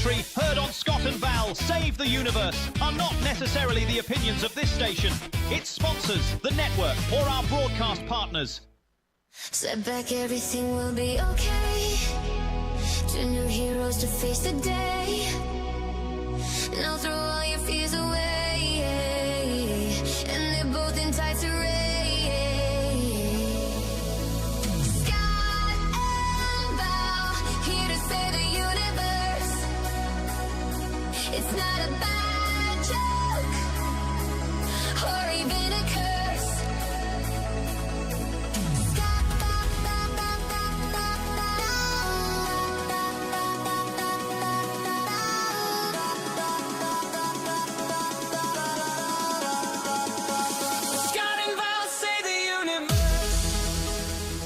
commentary heard on Scott and Val Save the Universe are not necessarily the opinions of this station, its sponsors, the network, or our broadcast partners. Step back, everything will be okay. Two new heroes to face the day. Now throw all your fears away. And they're both in tights array. Scott and Val, here to save the universe. It's not a bad joke or even a curse.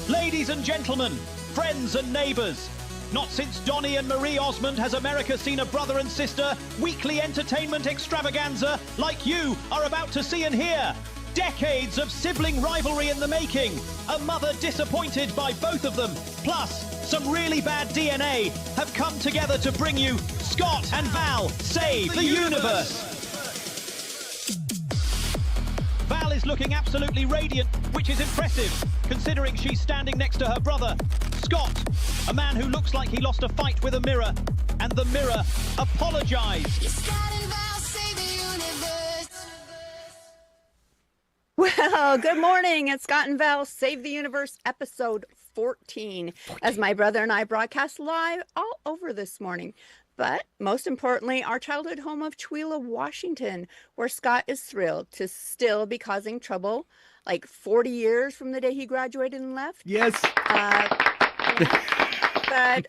Ladies and gentlemen, friends and neighbours, not since Donny and Marie Osmond has America seen a brother and sister weekly entertainment extravaganza like you are about to see and hear. Decades of sibling rivalry in the making, a mother disappointed by both of them, plus some really bad DNA have come together to bring you Scott and Val Save the Universe. Val is looking absolutely radiant, which is impressive, considering she's standing next to her brother, Scott, a man who looks like he lost a fight with a mirror, and the mirror apologised. Well, good morning. It's Scott and Val Save the Universe, episode 14, as my brother and I broadcast live all over this morning. But most importantly, our childhood home of Chewelah, Washington, where Scott is thrilled to still be causing trouble, like 40 years from the day he graduated and left. Yes. But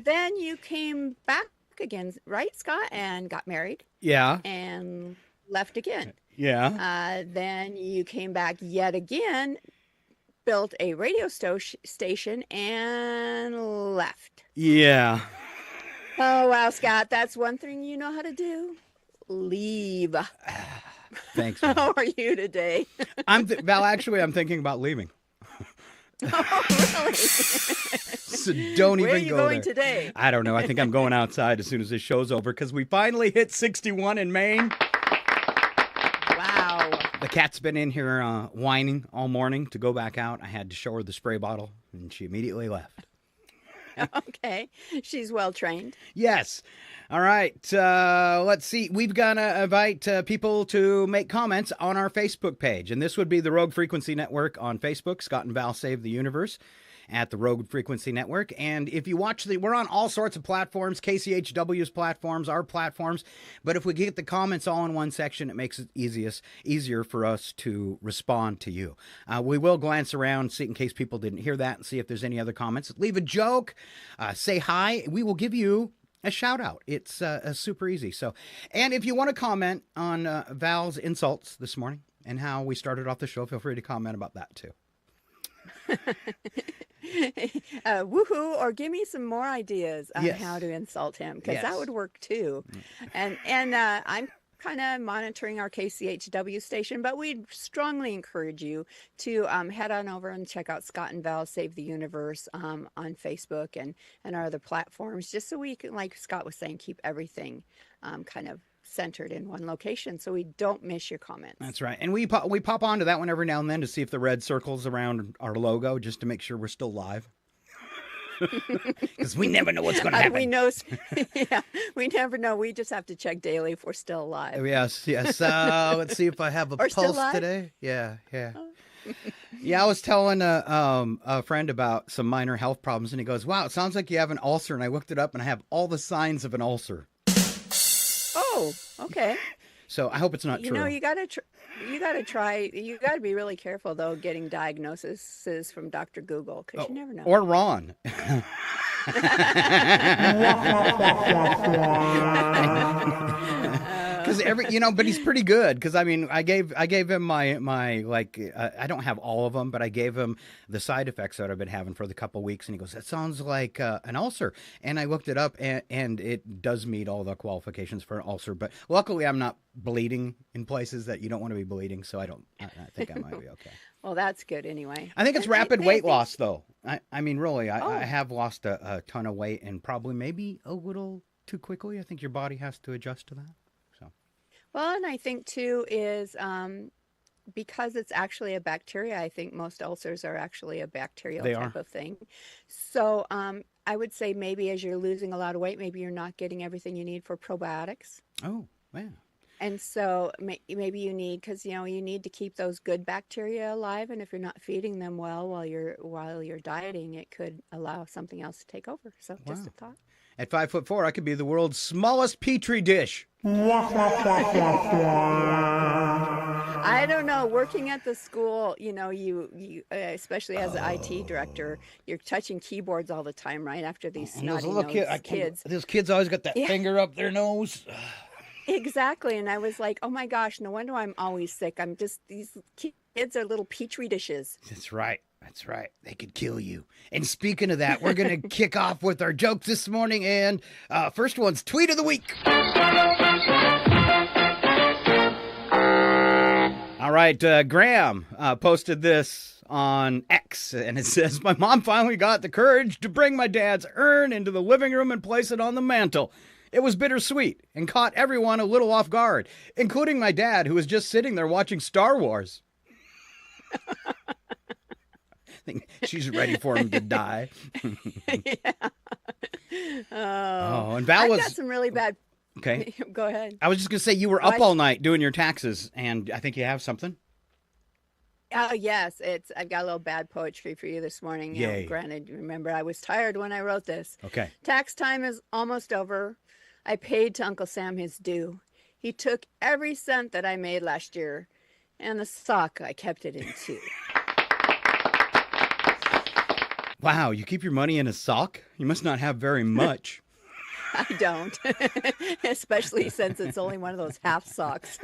then you came back again, right, Scott, and got married. Yeah. And left again. Yeah. Then you came back yet again, built a radio station, and left. Yeah. Oh, wow, Scott, that's one thing you know how to do. Leave. Thanks. How are you today? Val, actually, I'm thinking about leaving. Oh, really? So don't Where even are you go going there. today? I don't know. I think I'm going outside as soon as this show's over because we finally hit 61 in Maine. Wow. The cat's been in here whining all morning to go back out. I had to show her the spray bottle, and she immediately left. Okay. She's well trained. Yes. All right. Let's see. We've got to invite people to make comments on our Facebook page. And this would be the Rogue Frequency Network on Facebook, Scott and Val Save the Universe at the Rogue Frequency Network. And if you watch we're on all sorts of platforms, KCHW's platforms, our platforms. But if we get the comments all in one section, it makes it easier for us to respond to you. We will glance around, see in case people didn't hear that, and see if there's any other comments. Leave a joke, say hi. We will give you a shout out. It's super easy. So, and if you want to comment on Val's insults this morning and how we started off the show, feel free to comment about that too. Woohoo, or give me some more ideas on how to insult him, because that would work too. And I'm kind of monitoring our KCHW station, but we'd strongly encourage you to head on over and check out Scott and Val Save the Universe on Facebook and our other platforms, just so we can, like Scott was saying, keep everything kind of centered in one location so we don't miss your comments. That's right. And we pop onto that one every now and then to see if the red circle's around our logo, just to make sure we're still live. Because we never know what's going to happen. We know, we never know. We just have to check daily if we're still alive. Yes. Let's see if I have a pulse today. Yeah. Yeah, I was telling a friend about some minor health problems, and he goes, "Wow, it sounds like you have an ulcer." And I looked it up, and I have all the signs of an ulcer. Oh, okay. So I hope it's not true. You know, you got to try. You got to be really careful though, getting diagnoses from Dr. Google, because you never know. Or Ron. Because but he's pretty good. Because I mean, I gave him my I don't have all of them, but I gave him the side effects that I've been having for the couple weeks, and he goes, "That sounds like an ulcer." And I looked it up, and it does meet all the qualifications for an ulcer. But luckily, I'm not bleeding in places that you don't want to be bleeding, so I think I might be okay. Well, that's good anyway. I think it's rapid weight loss, though. I mean, really, I have lost a ton of weight, and probably maybe a little too quickly. I think your body has to adjust to that. So, well, and I think too is because it's actually a bacteria. I think most ulcers are actually a bacterial type of thing. So I would say maybe as you're losing a lot of weight, maybe you're not getting everything you need for probiotics. Oh, man. And so maybe you need, because you need to keep those good bacteria alive, and if you're not feeding them well while you're dieting, it could allow something else to take over. So just a thought. At 5'4", I could be the world's smallest petri dish. I don't know. Working at the school, you especially as an IT director, you're touching keyboards all the time, right? After these snotty kids. Those kids always got that finger up their nose. Exactly. And I was like, oh my gosh, no wonder I'm always sick. These kids are little petri dishes. That's right. That's right. They could kill you. And speaking of that, we're going to kick off with our jokes this morning. And first one's Tweet of the Week. All right. Graham posted this on X, and it says, my mom finally got the courage to bring my dad's urn into the living room and place it on the mantle. It was bittersweet and caught everyone a little off guard, including my dad, who was just sitting there watching Star Wars. I think she's ready for him to die. Yeah. Oh, and Val I've got some really bad. Okay. Go ahead. I was just going to say, you were up all night doing your taxes, and I think you have something. Oh, yes. I've got a little bad poetry for you this morning. Yay. Granted, remember, I was tired when I wrote this. Okay. Tax time is almost over. I paid to Uncle Sam his due. He took every cent that I made last year, and the sock, I kept it in too. Wow, you keep your money in a sock? You must not have very much. I don't, especially since it's only one of those half socks.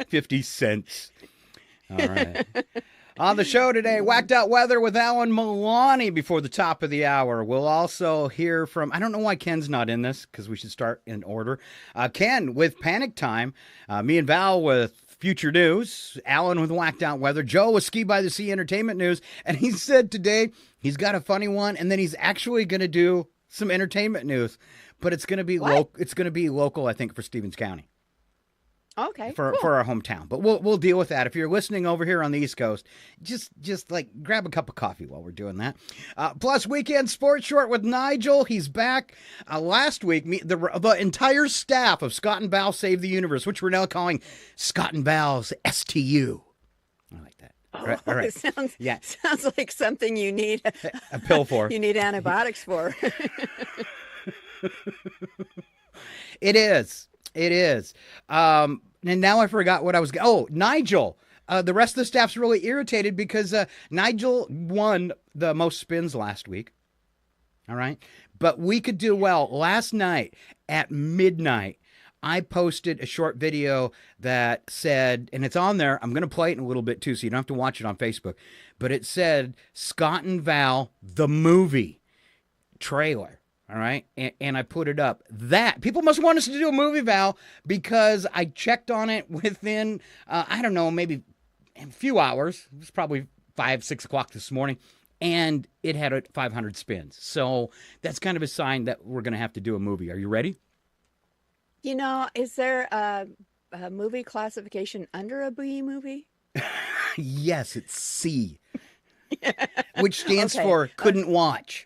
50 cents. All right. On the show today, whacked out weather with Alan Milani before the top of the hour. We'll also hear from, I don't know why Ken's not in this, because we should start in order. Ken with Panic Time, me and Val with Future News, Alan with whacked out weather, Joe with Ski by the Sea Entertainment News, and he said today he's got a funny one, and then he's actually going to do some entertainment news, but it's going to be it's going to be local, I think, for Stevens County. Okay, for cool. our hometown, but we'll deal with that. If you're listening over here on the East Coast, just like grab a cup of coffee while we're doing that. Plus, weekend sports short with Nigel. He's back. Last week, the entire staff of Scott and Val Save the Universe, which we're now calling Scott and Val's STU. I like that. Oh, all right. Sounds like something you need a pill for. You need antibiotics for. It is. And now I forgot what I was. Oh, Nigel. The rest of the staff's really irritated because Nigel won the most spins last week. All right. But we could do well. Last night at midnight, I posted a short video that said, and it's on there. I'm going to play it in a little bit too, so you don't have to watch it on Facebook. But it said Scott and Val, the movie trailer. All right. And I put it up. That people must want us to do a movie, Val, because I checked on it within, I don't know, maybe a few hours. It was probably 5, 6 o'clock this morning. And it had 500 spins. So that's kind of a sign that we're going to have to do a movie. Are you ready? You know, is there a movie classification under a B movie? Yes, it's C, which stands for couldn't watch.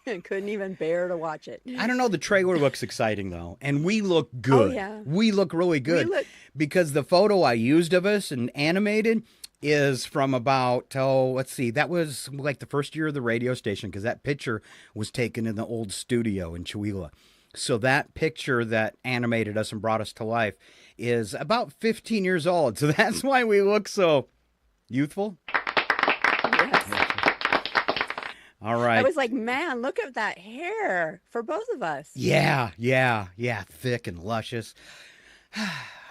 Couldn't even bear to watch it. I don't know. The trailer looks exciting, though. And we look good. Oh, yeah. We look really good. Because the photo I used of us and animated is from about, let's see, that was like the first year of the radio station, because that picture was taken in the old studio in Chihuahua. So that picture that animated us and brought us to life is about 15 years old. So that's why we look so youthful. Yes. All right. I was like, man, look at that hair for both of us. Yeah. Thick and luscious.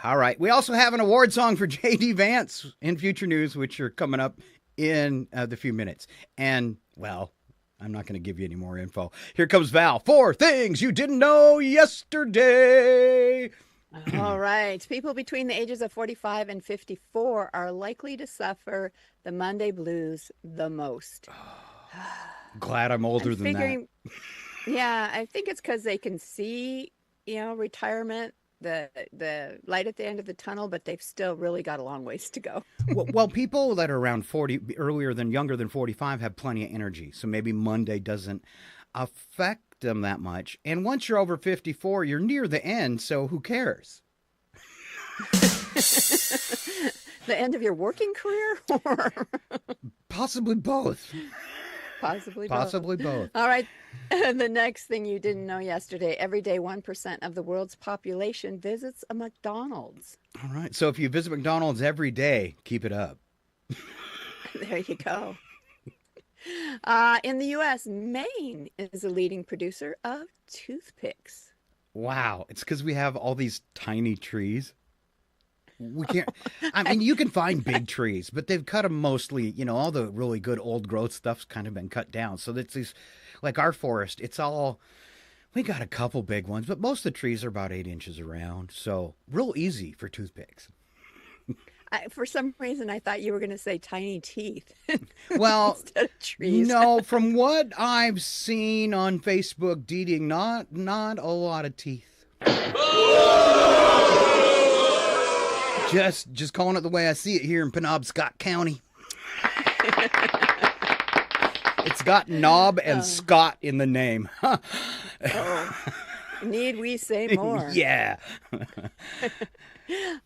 All right. We also have an award song for J.D. Vance in Future News, which are coming up in the few minutes. And, well, I'm not going to give you any more info. Here comes Val. 4 things you didn't know yesterday. All right. People between the ages of 45 and 54 are likely to suffer the Monday blues the most. Glad I'm older than that. Yeah, I think it's because they can see, retirement, the light at the end of the tunnel, but they've still really got a long ways to go. Well, people that are around 40, younger than 45, have plenty of energy. So maybe Monday doesn't affect them that much. And once you're over 54, you're near the end. So who cares? The end of your working career? Or possibly both. Possibly both. All right. The next thing you didn't know yesterday, every day 1% of the world's population visits a McDonald's. All right. So if you visit McDonald's every day, keep it up. There you go. In the U.S., Maine is a leading producer of toothpicks. Wow. It's because we have all these tiny trees. We can't. I mean, you can find big trees, but they've cut them mostly. All the really good old growth stuff's kind of been cut down. So that's these, like our forest. It's all. We got a couple big ones, but most of the trees are about 8 inches around. So real easy for toothpicks. For some reason, I thought you were going to say tiny teeth. Well, instead of trees. No. From what I've seen on Facebook, dating, not a lot of teeth. Just calling it the way I see it here in Penobscot County. It's got Knob and Scott in the name. Need we say more? Yeah.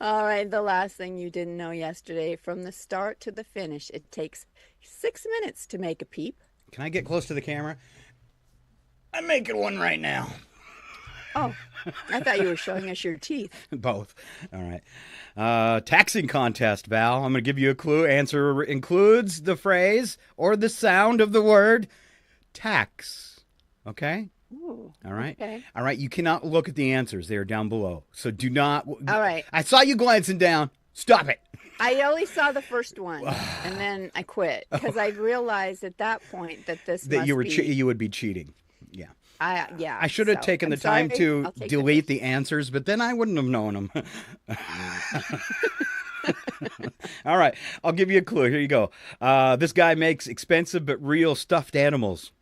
All right, the last thing you didn't know yesterday, from the start to the finish, it takes 6 minutes to make a peep. Can I get close to the camera? I'm making one right now. Oh, I thought you were showing us your teeth. Both. All right. Taxing contest, Val. I'm going to give you a clue. Answer includes the phrase or the sound of the word tax. Okay? Ooh, all right. Okay. All right. You cannot look at the answers. They are down below. So do not. All right. I saw you glancing down. Stop it. I only saw the first one, and then I quit because I realized at that point that you would be cheating. Yeah. I should have taken the time to delete the answers, but then I wouldn't have known them. All right. I'll give you a clue. Here you go. This guy makes expensive but real stuffed animals.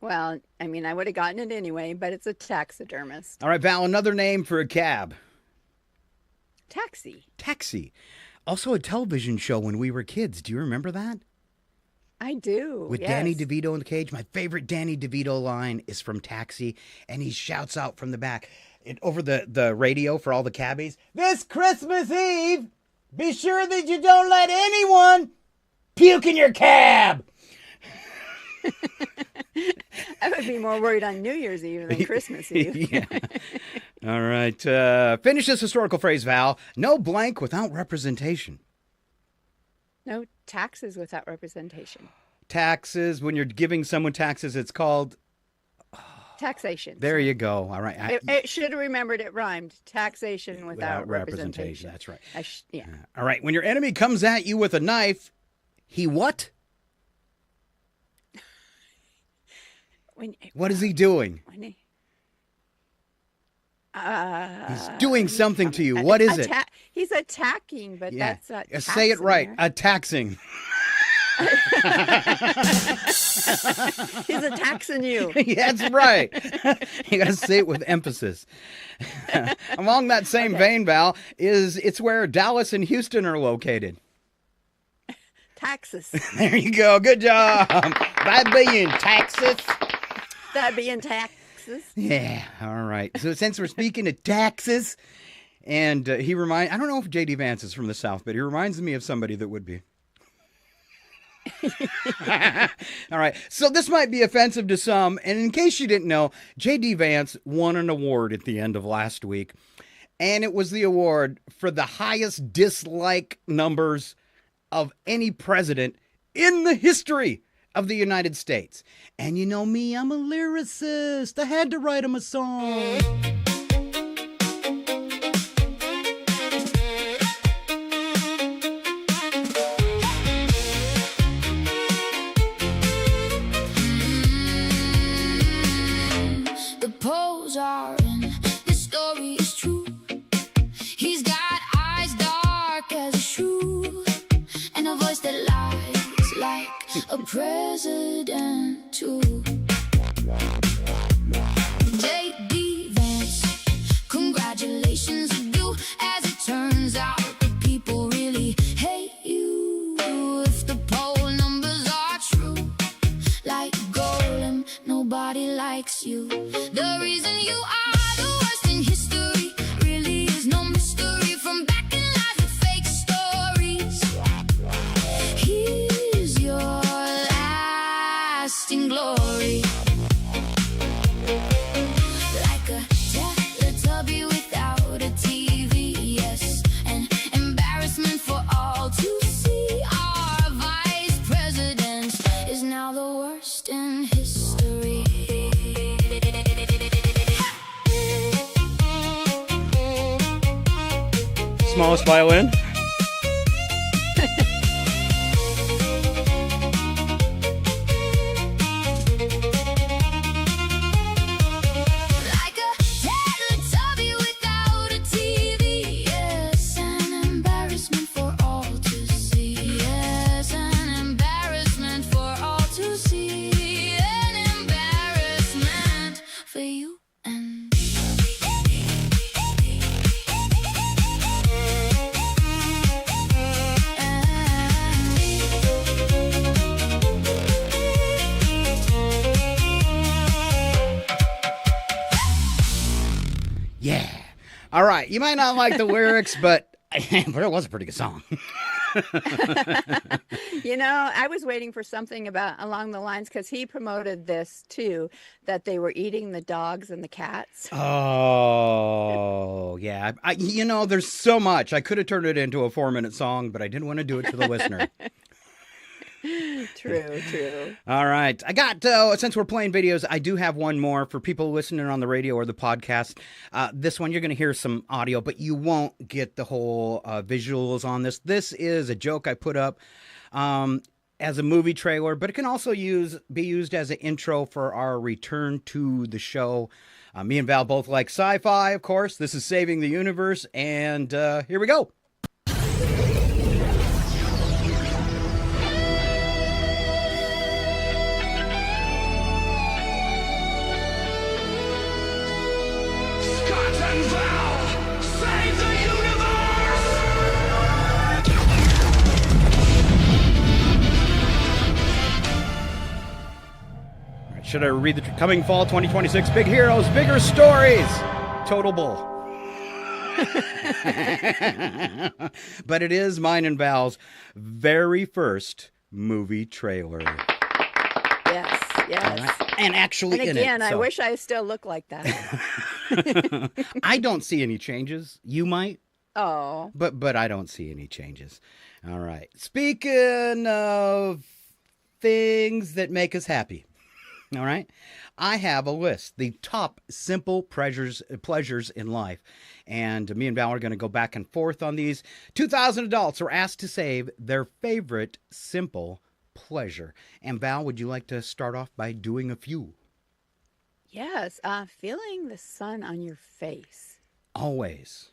Well, I mean, I would have gotten it anyway, but it's a taxidermist. All right, Val, another name for a cab. Taxi. Also a television show when we were kids. Do you remember that? I do. With yes. Danny DeVito in the cage. My favorite Danny DeVito line is from Taxi, and he shouts out from the back over the radio for all the cabbies. This Christmas Eve, be sure that you don't let anyone puke in your cab. I would be more worried on New Year's Eve than Christmas Eve. Yeah. All right. Finish this historical phrase, Val. No blank without representation. No taxes without representation. Taxes. When you're giving someone taxes, it's called taxation. There you go. All right. It should have remembered it rhymed. Taxation without representation. That's right. Yeah. All right. When your enemy comes at you with a knife, he what? What is he doing? He's doing something to you. What is it? He's attacking, but that's not taxing. Say it right. Taxing. He's attacking you. That's right. You got to say it with emphasis. Along that same vein, Val, it's where Dallas and Houston are located. Texas. There you go. Good job. That being Texas. That being taxes. Yeah. All right. So since we're speaking of taxes, and I don't know if J.D. Vance is from the South, but he reminds me of somebody that would be. All right. So this might be offensive to some. And in case you didn't know, J.D. Vance won an award at the end of last week. And it was the award for the highest dislike numbers of any president in the history of the United States. And you know me, I'm a lyricist. I had to write him a song. The poles are in, this story is true. He's got eyes dark as a shoe, and a voice that lies like a president. president too. J.D. Vance, congratulations to you. As it turns out, the people really hate you. If the poll numbers are true, like Golem, nobody likes you. The reason you are the worst in history really is no mystery. From back in life with fake stories, here's your lasting glory. Like a Teletubby without a TV, yes, an embarrassment for all to see. Our vice president is now the worst in history. Smallest violin. Like a Teletubby without a TV, yes, an embarrassment for all to see. Yes, an embarrassment for all to see. An embarrassment for you and Yeah. All right. You might not like the lyrics, but it was a pretty good song. You know, I was waiting for something about along the lines because he promoted this too, that they were eating the dogs and the cats. Oh, yeah. You know, there's so much. I could have turned it into a 4-minute song, but I didn't want to do it to the listener. True. All right. I got, since we're playing videos, I do have one more for people listening on the radio or the podcast. This one, you're going to hear some audio, but you won't get the whole visuals on this. This is a joke I put up as a movie trailer, but it can also be used as an intro for our return to the show. Me and Val both like sci-fi, of course. This is Saving the Universe, and here we go. Val, save the universe! All right, should I read the coming fall 2026 big heroes, bigger stories? Total bull. But it is mine and Val's very first movie trailer. Yes. All right. And actually, And again, in it, I wish I still looked like that. I don't see any changes. You might, Oh, but I don't see any changes. All right. Speaking of things that make us happy, all right, I have a list, the top simple pleasures in life, and me and Val are going to go back and forth on these. 2,000 adults are asked to save their favorite simple pleasure. And Val, would you like to start off by doing a few? yes. Feeling the sun on your face, Always.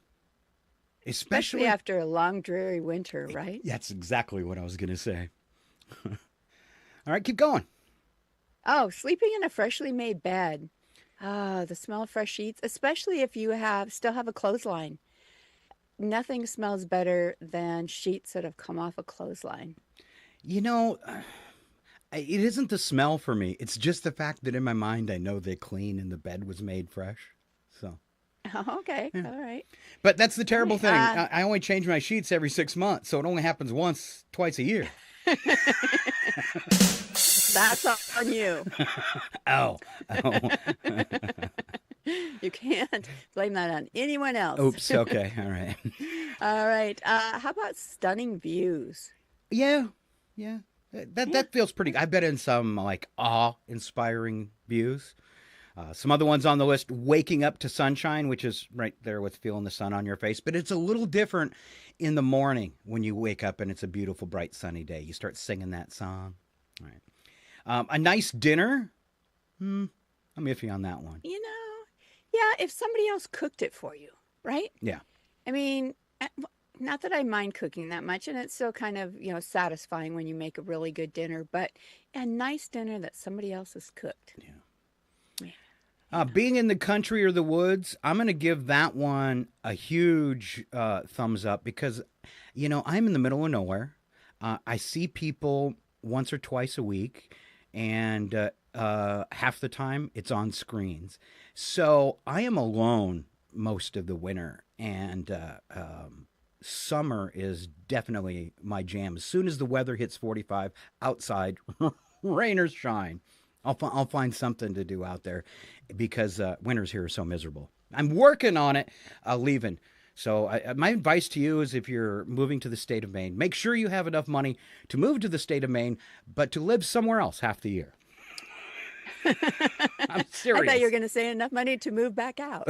especially after a long, dreary winter, right? That's exactly what I was going to say. All right, keep going. Oh, sleeping in a freshly made bed. The smell of fresh sheets, especially if you still have a clothesline. Nothing smells better than sheets that have come off a clothesline. You know, it isn't the smell for me. It's just the fact that in my mind I know they're clean and the bed was made fresh. So, Oh, okay. All right. but that's the terrible thing. Right, I only change my sheets every 6 months, so it only happens twice a year. That's on you. Oh. You can't blame that on anyone else. Oops. Okay. All right. All right. How about stunning views? Yeah. That feels pretty. I bet in some like awe-inspiring views. Some other ones on the list: waking up to sunshine, which is right there with feeling the sun on your face. But it's a little different in the morning when you wake up and it's a beautiful, bright, sunny day. You start singing that song. All right. A nice dinner. I'm iffy on that one. You know, yeah, if somebody else cooked it for you, right? Yeah. I mean, not that I mind cooking that much, and it's still kind of, satisfying when you make a really good dinner, but a nice dinner that somebody else has cooked. Being in the country or the woods, I'm going to give that one a huge thumbs up because, I'm in the middle of nowhere. I see people once or twice a week, and half the time it's on screens. So I am alone most of the winter, and summer is definitely my jam. As soon as the weather hits 45 outside, rain or shine, I'll find something to do out there because winters here are so miserable. I'm working on it, leaving. So my advice to you is if you're moving to the state of Maine, make sure you have enough money to move to the state of Maine, but to live somewhere else half the year. I'm serious. I thought you were going to say enough money to move back out.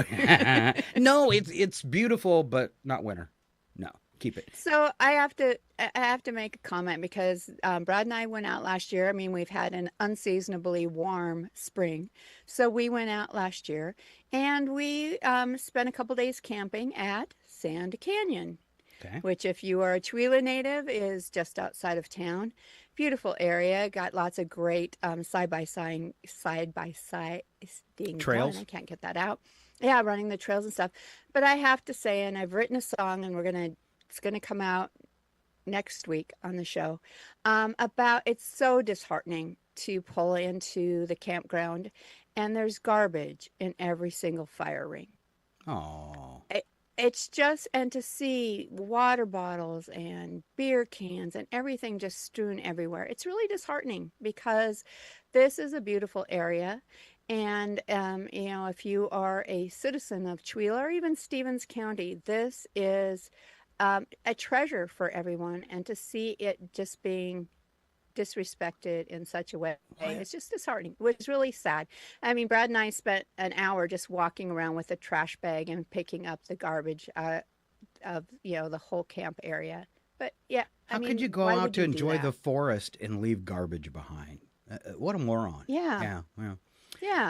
No, it's beautiful, but not winter. No, keep it. So I have to make a comment because Brad and I went out last year. I mean, we've had an unseasonably warm spring, so we went out last year and we spent a couple days camping at Sand Canyon, which, if you are a Tooele native, is just outside of town. Beautiful area. Got lots of great side by side trails. I can't get that out. Yeah, running the trails and stuff. But I have to say, and I've written a song, and it's gonna come out next week on the show. About it's so disheartening to pull into the campground, and there's garbage in every single fire ring. Oh. It's just, and to see water bottles and beer cans and everything just strewn everywhere. It's really disheartening because this is a beautiful area. And, if you are a citizen of Tooele or even Stevens County, this is a treasure for everyone. And to see it just being disrespected in such a way, it's just disheartening. It was really sad. I mean, Brad and I spent an hour just walking around with a trash bag and picking up the garbage of the whole camp area. But yeah, how could you go out to enjoy the forest and leave garbage behind? What a moron! Yeah.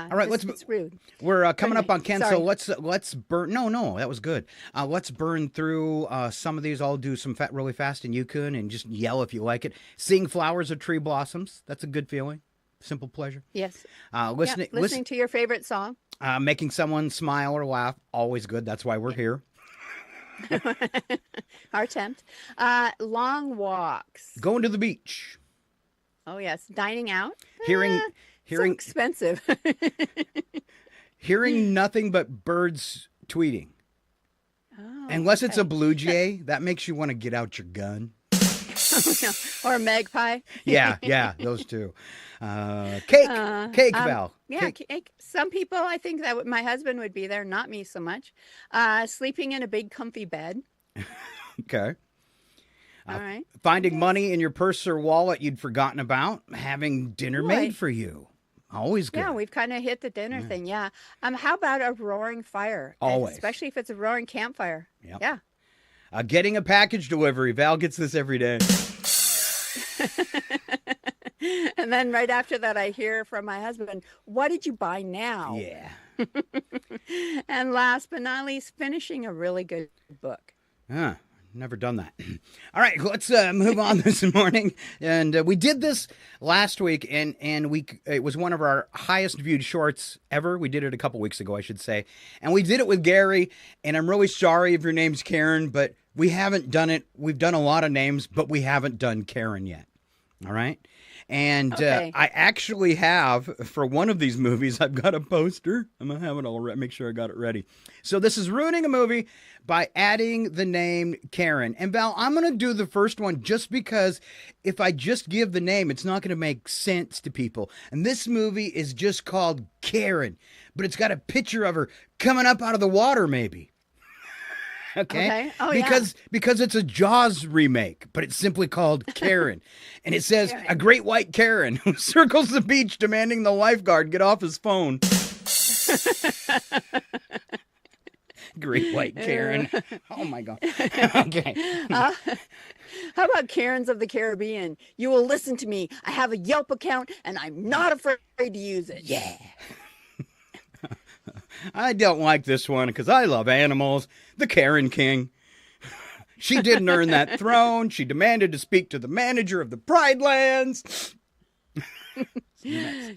All right, it's rude. We're coming up on Ken, Sorry. so let's burn. No, that was good. Let's burn through some of these. I'll do some really fast, and you can, and just yell if you like it. Seeing flowers or tree blossoms, that's a good feeling. Simple pleasure. Yes. Listening to your favorite song. Making someone smile or laugh, always good. That's why we're here. Our attempt. Long walks. Going to the beach. Oh yes, dining out. Hearing so expensive. Hearing nothing but birds tweeting. Oh, unless it's a blue jay, that makes you want to get out your gun. Or a magpie. yeah, those two. Cake, Val. Yeah, cake. Some people, I think that my husband would be there, not me so much. Sleeping in a big comfy bed. Okay. All right. Finding money in your purse or wallet you'd forgotten about. Having dinner made for you. Always good. Yeah, we've kind of hit the dinner thing. Yeah. How about a roaring fire? Always. Especially if it's a roaring campfire. Yep. Yeah. Getting a package delivery. Val gets this every day. And then right after that, I hear from my husband, "What did you buy now?" Yeah. And last but not least, finishing a really good book. Never done that. All right, let's move on this morning. And we did this last week, and it was one of our highest viewed shorts ever. We did it a couple weeks ago, I should say. And we did it with Gary, and I'm really sorry if your name's Karen, but we haven't done it. We've done a lot of names, but we haven't done Karen yet. All right? And okay. I actually have, for one of these movies, I've got a poster. I'm going to have it all make sure I got it ready. So this is ruining a movie by adding the name Karen. And Val, I'm going to do the first one just because if I just give the name, it's not going to make sense to people. And this movie is just called Karen, but it's got a picture of her coming up out of the water maybe. Okay. Oh, because it's a Jaws remake, but it's simply called Karen. And it says, Karen. a great white Karen who circles the beach demanding the lifeguard get off his phone. Great white Karen. Oh, my God. Okay. How about Karens of the Caribbean? You will listen to me. I have a Yelp account, and I'm not afraid to use it. Yeah. I don't like this one because I love animals. The Karen King. She didn't earn that throne. She demanded to speak to the manager of the Pride Lands.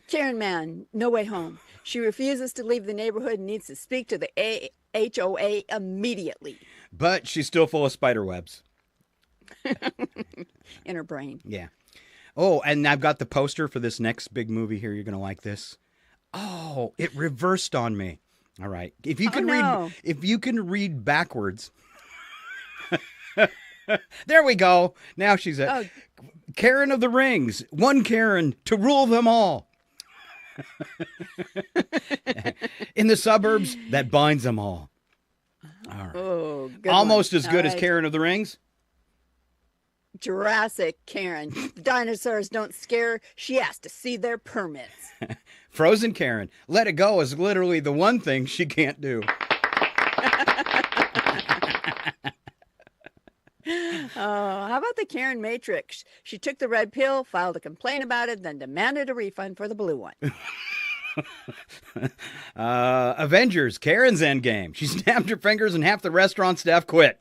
Karen Man, no way home. She refuses to leave the neighborhood and needs to speak to the HOA immediately. But she's still full of spider webs. In her brain. Yeah. Oh, and I've got the poster for this next big movie here. You're going to like this. Oh, it reversed on me. All right. If you can read backwards. There we go. Now she's a Karen of the Rings. One Karen to rule them all. In the suburbs that binds them all. All right. Oh, good Almost one. as good as Karen of the Rings. Jurassic Karen. The dinosaurs don't scare her. She has to see their permits. Frozen Karen. Let it go is literally the one thing she can't do. Oh, how about the Karen Matrix? She took the red pill, filed a complaint about it, then demanded a refund for the blue one. Avengers, Karen's Endgame. She snapped her fingers and half the restaurant staff quit.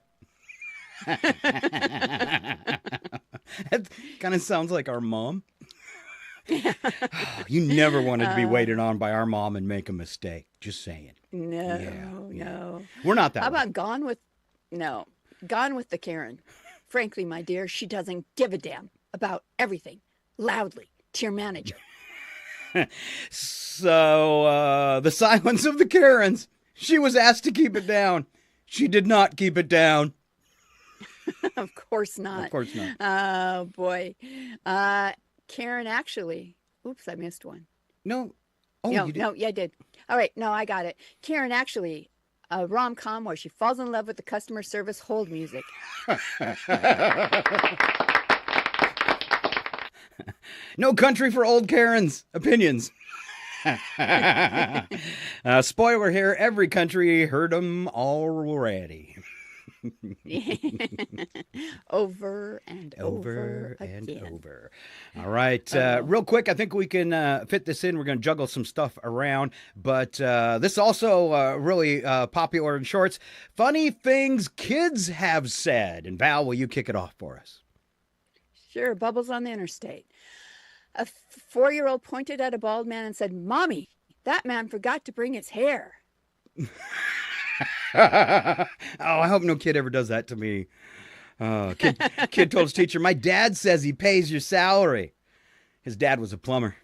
That kind of sounds like our mom. You never wanted to be waited on by our mom and make a mistake. Just saying. No. We're not that How way. about Gone with the Karen. Frankly, my dear, she doesn't give a damn about everything. Loudly to your manager. So, the silence of the Karens. She was asked to keep it down. She did not keep it down. Of course not. Of course not. Oh, boy. Karen actually. Oops, I missed one. No. Oh, No, you did. no, yeah, I did. All right, no, I got it. Karen actually, a rom-com where she falls in love with the customer service hold music. No country for old Karens. Opinions. Spoiler here, every country heard them already. Over and Over again. and over. All right. Real quick, I think we can fit this in. We're going to juggle some stuff around. But this is also really popular in shorts. Funny things kids have said. And Val, will you kick it off for us? Sure, bubbles on the interstate. A 4-year-old pointed at a bald man and said, "Mommy, that man forgot to bring his hair." Oh, I hope no kid ever does that to me. Kid told his teacher, "My dad says he pays your salary." His dad was a plumber.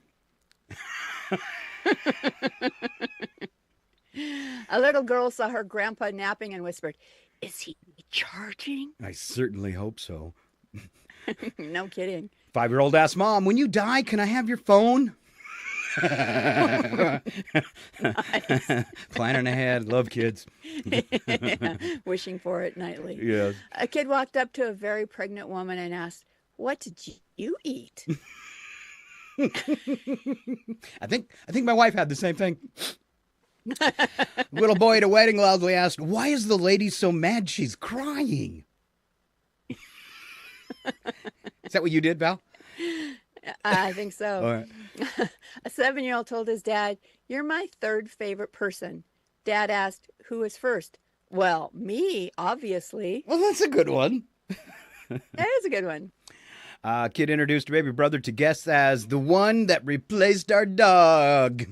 A little girl saw her grandpa napping and whispered, "Is he charging?" I certainly hope so. No kidding. 5-year-old asked mom, "When you die, can I have your phone?" Planning ahead. Love kids. Wishing for it nightly. Yes. A kid walked up to a very pregnant woman and asked, "What did you eat?" I think my wife had the same thing. Little boy at a wedding loudly asked, "Why is the lady so mad she's crying?" Is that what you did, Val? I think so. All right. A 7-year-old told his dad, "You're my third favorite person." Dad asked, "Who was first?" "Well, me, obviously." Well, that's a good one. That is a good one. Kid introduced baby brother to guests as the one that replaced our dog.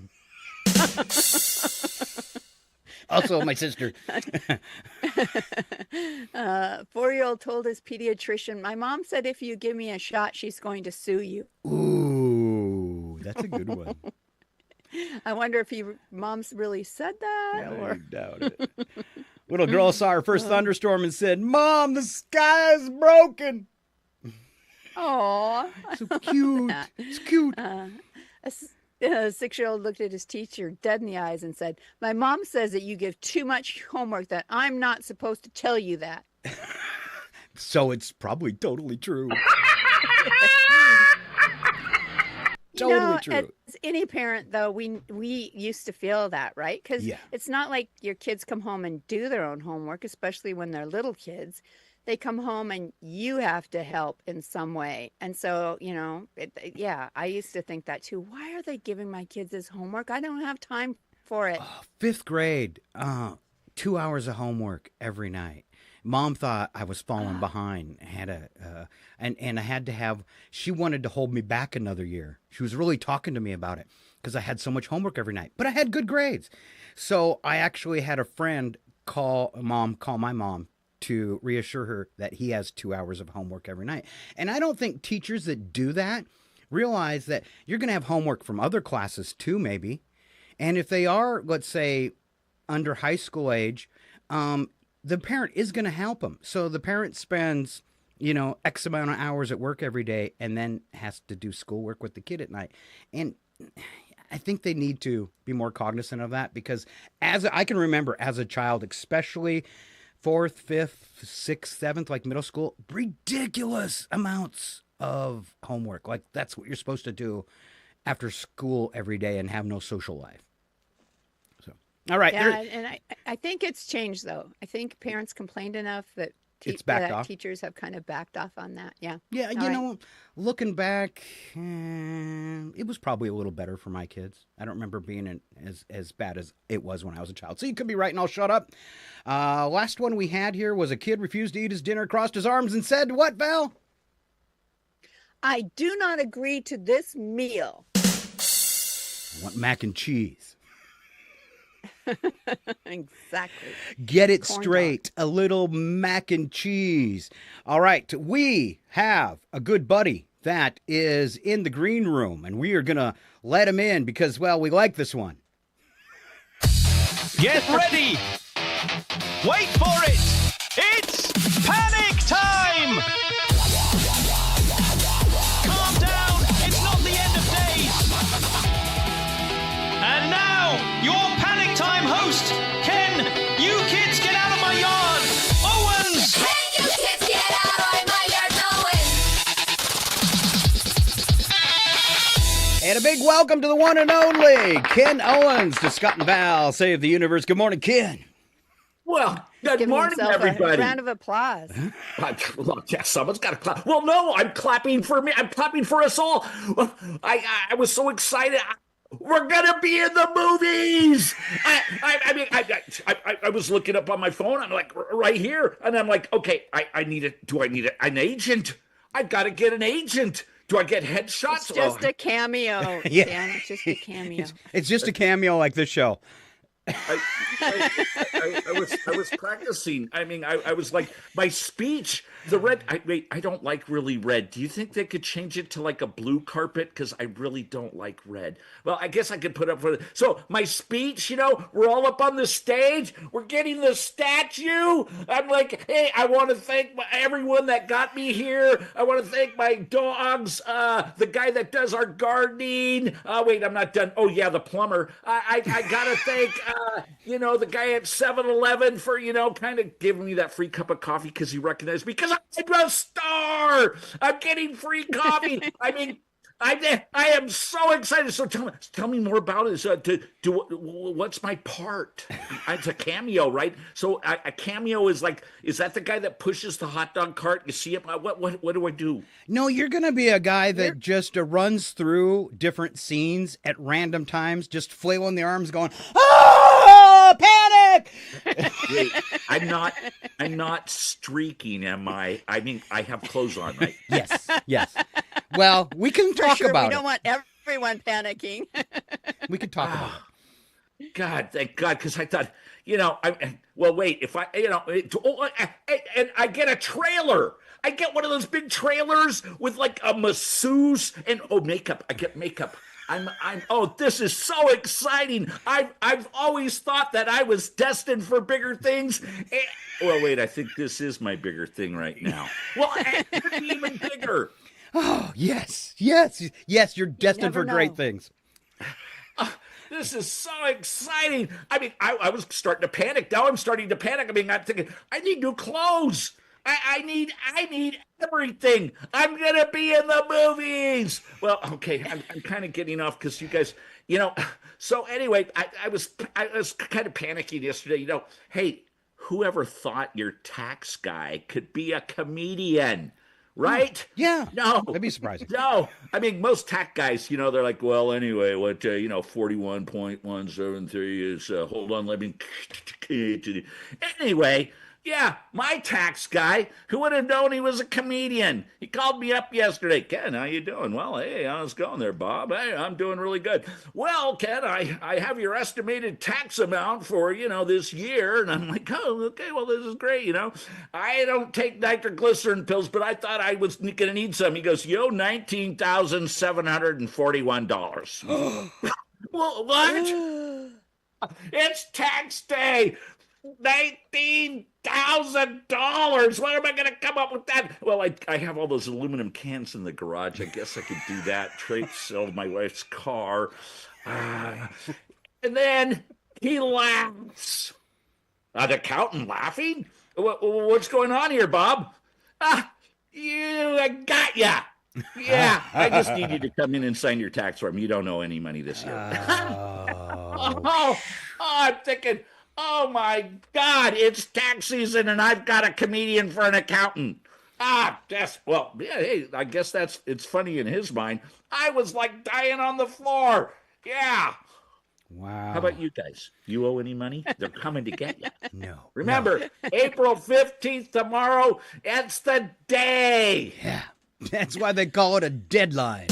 Also, my sister. 4-year-old told his pediatrician, "My mom said if you give me a shot, she's going to sue you." Ooh, that's a good one. I wonder if mom's really said that. I doubt it. Little girl saw her first thunderstorm and said, "Mom, the sky is broken." Aw. So cute. It's cute. A 6-year-old looked at his teacher dead in the eyes and said, "My mom says that you give too much homework, that I'm not supposed to tell you that." So it's probably totally true. Totally true. As any parent, though, we used to feel that, right? Because it's not like your kids come home and do their own homework, especially when they're little kids. They come home and you have to help in some way. And so, I used to think that too. Why are they giving my kids this homework? I don't have time for it. Oh, 5th grade, 2 hours of homework every night. Mom thought I was falling behind. And I had to have. She wanted to hold me back another year. She was really talking to me about it because I had so much homework every night. But I had good grades, so I actually had a friend call my mom to reassure her that he has 2 hours of homework every night. And I don't think teachers that do that realize that you're going to have homework from other classes too, maybe. And if they are, let's say, under high school age, the parent is going to help them. So the parent spends, X amount of hours at work every day and then has to do schoolwork with the kid at night. And I think they need to be more cognizant of that, because as I can remember as a child, especially 4th, 5th, 6th, 7th, like middle school, ridiculous amounts of homework. Like that's what you're supposed to do after school every day and have no social life. So, all right. Yeah, and I think it's changed though. I think parents complained enough that it's backed off. Teachers have kind of backed off on that. Yeah. Yeah. Looking back, it was probably a little better for my kids. I don't remember being as bad as it was when I was a child. So you could be right, and I'll shut up. Last one we had here was a kid refused to eat his dinner, crossed his arms, and said, "What, Val?" I do not agree to this meal. I want mac and cheese. Exactly. Get it Corn straight. dog. A little mac and cheese. All right. We have a good buddy that is in the green room, and we are going to let him in because, well, we like this one. Get ready! Wait for it! It's panic time! Calm down, it's not the end of days! And now, your panic time host, Ken, you kids get out of my yard! Owens! Hey, you kids, get out of my yard, Owen! And a big welcome to the one and only Ken Owens to Scott and Val Save the Universe. Good morning, Ken. Well, good Giving morning, himself everybody. A round of applause. Look, yeah, someone's got to clap. Well, no, I'm clapping for me. I'm clapping for us all. I was so excited. We're gonna be in the movies. I was looking up on my phone. I'm like, right here, and I'm like, okay, I need it. Do I need an agent? I've got to get an agent. Do I get headshots? It's just a cameo. Yeah. Dan, it's just a cameo. It's just a cameo like this show. I was practicing. I mean, I was like, my speech, the red, I don't like really red. Do you think they could change it to like a blue carpet? Because I really don't like red. Well, I guess I could put up for it. So my speech, we're all up on the stage. We're getting the statue. I'm like, hey, I want to thank everyone that got me here. I want to thank my dogs, the guy that does our gardening. Wait, I'm not done. Oh, yeah, the plumber. I got to thank... the guy at 7-Eleven for, kind of giving me that free cup of coffee because he recognized me because I'm a star. I'm getting free coffee. I mean, I am so excited. So tell me more about it. What's my part? It's a cameo, right? So a cameo is that the guy that pushes the hot dog cart? You see him? What do I do? No, you're going to be a guy that just runs through different scenes at random times, just flailing the arms going, "Oh, panic!" Wait, I'm not streaking, am I? I mean, I have clothes on, right? Yes. Well, we can For talk sure, about we it. don't want everyone panicking. We could talk about it. God, thank God, because I thought, wait, if and I get a trailer. I get one of those big trailers with like a masseuse and makeup. I get makeup. This is so exciting. I've always thought that I was destined for bigger things. Well, wait, I think this is my bigger thing right now. Well, it could be even bigger. Oh, yes, you're destined for great things. This is so exciting. I mean, I was starting to panic. Now I'm starting to panic. I mean, I'm thinking, I need new clothes. I need everything. I'm going to be in the movies. Well, okay, I'm kind of getting off because you guys, so anyway, I was kind of panicking yesterday. Hey, whoever thought your tax guy could be a comedian? Right? Yeah. No. That'd be surprising. No. I mean, most tech guys, they're like, well, anyway, 41.173 is, hold on, let me. Anyway, Yeah, my tax guy. Who would have known he was a comedian? He called me up yesterday. Ken, how you doing? Well, hey, how's it going there, Bob? Hey, I'm doing really good. Well, Ken, I have your estimated tax amount for, this year. And I'm like, oh, okay, well, this is great, I don't take nitroglycerin pills, but I thought I was going to need some. He goes, yo, $19,741. Well, what? It's tax day. $19,000. What am I going to come up with that? Well, I have all those aluminum cans in the garage. I guess I could do that. Trade sell my wife's car. And then he laughs. An accountant laughing? What's going on here, Bob? I got ya. Yeah, I just need you to come in and sign your tax form. You don't owe any money this year. I'm thinking, oh my God, it's tax season and I've got a comedian for an accountant. Hey, I guess it's funny in his mind. I was like dying on the floor. Yeah. Wow. How about you guys? You owe any money? They're coming to get you. No. Remember, April 15th tomorrow, it's the day. Yeah. That's why they call it a deadline.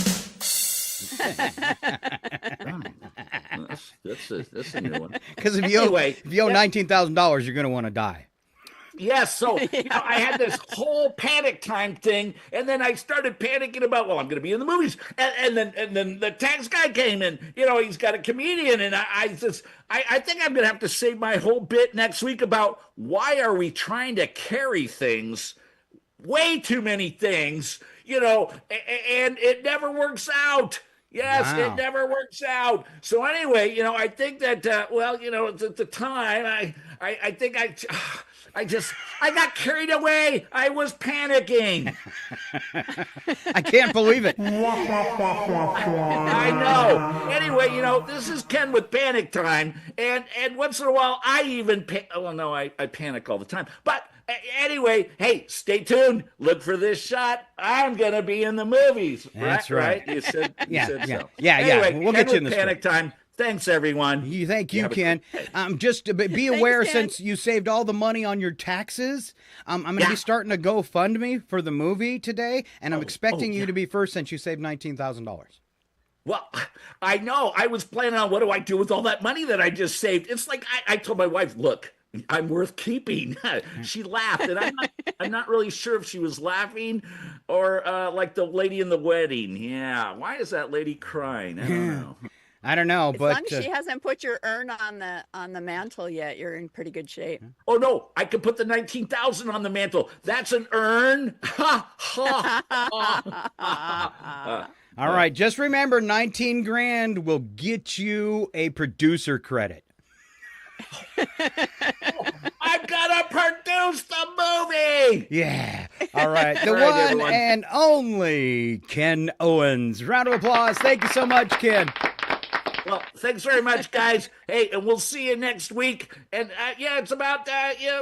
That's a new one. Because if you owe $19,000, you're going to want to die. Yes, so I had this whole panic time thing, and then I started panicking about, I'm going to be in the movies, and then the tax guy came in. He's got a comedian, and I think I'm going to have to save my whole bit next week about why are we trying to carry things, way too many things, and it never works out. Yes, wow. It never works out. So anyway, I think that, at the time, I think I got carried away. I was panicking. I can't believe it. I know. Anyway, this is Ken with Panic Time. And once in a while, I even I panic all the time. But anyway, hey, stay tuned. Look for this shot. I'm going to be in the movies. That's right. You said so. Yeah. Anyway, We'll get you in the Panic Time. Thanks, everyone. Thank you, Ken. Just be aware, since you saved all the money on your taxes, I'm going to be starting a GoFundMe for the movie today, and I'm expecting you to be first since you saved $19,000. Well, I know. I was planning on what do I do with all that money that I just saved. It's like I told my wife, look, I'm worth keeping. She laughed, and I'm not really sure if she was laughing or like the lady in the wedding. Yeah. Why is that lady crying? I don't know. As long as she hasn't put your urn on the mantle yet, you're in pretty good shape. Oh no, I could put the 19,000 on the mantle. That's an urn. Ha ha. All right, just remember, 19 grand will get you a producer credit. I've got to produce the movie. Yeah. All right. The one everyone. And only Ken Owens. Round of applause. Thank you so much, Ken. Well, thanks very much, guys. Hey, and we'll see you next week. And it's about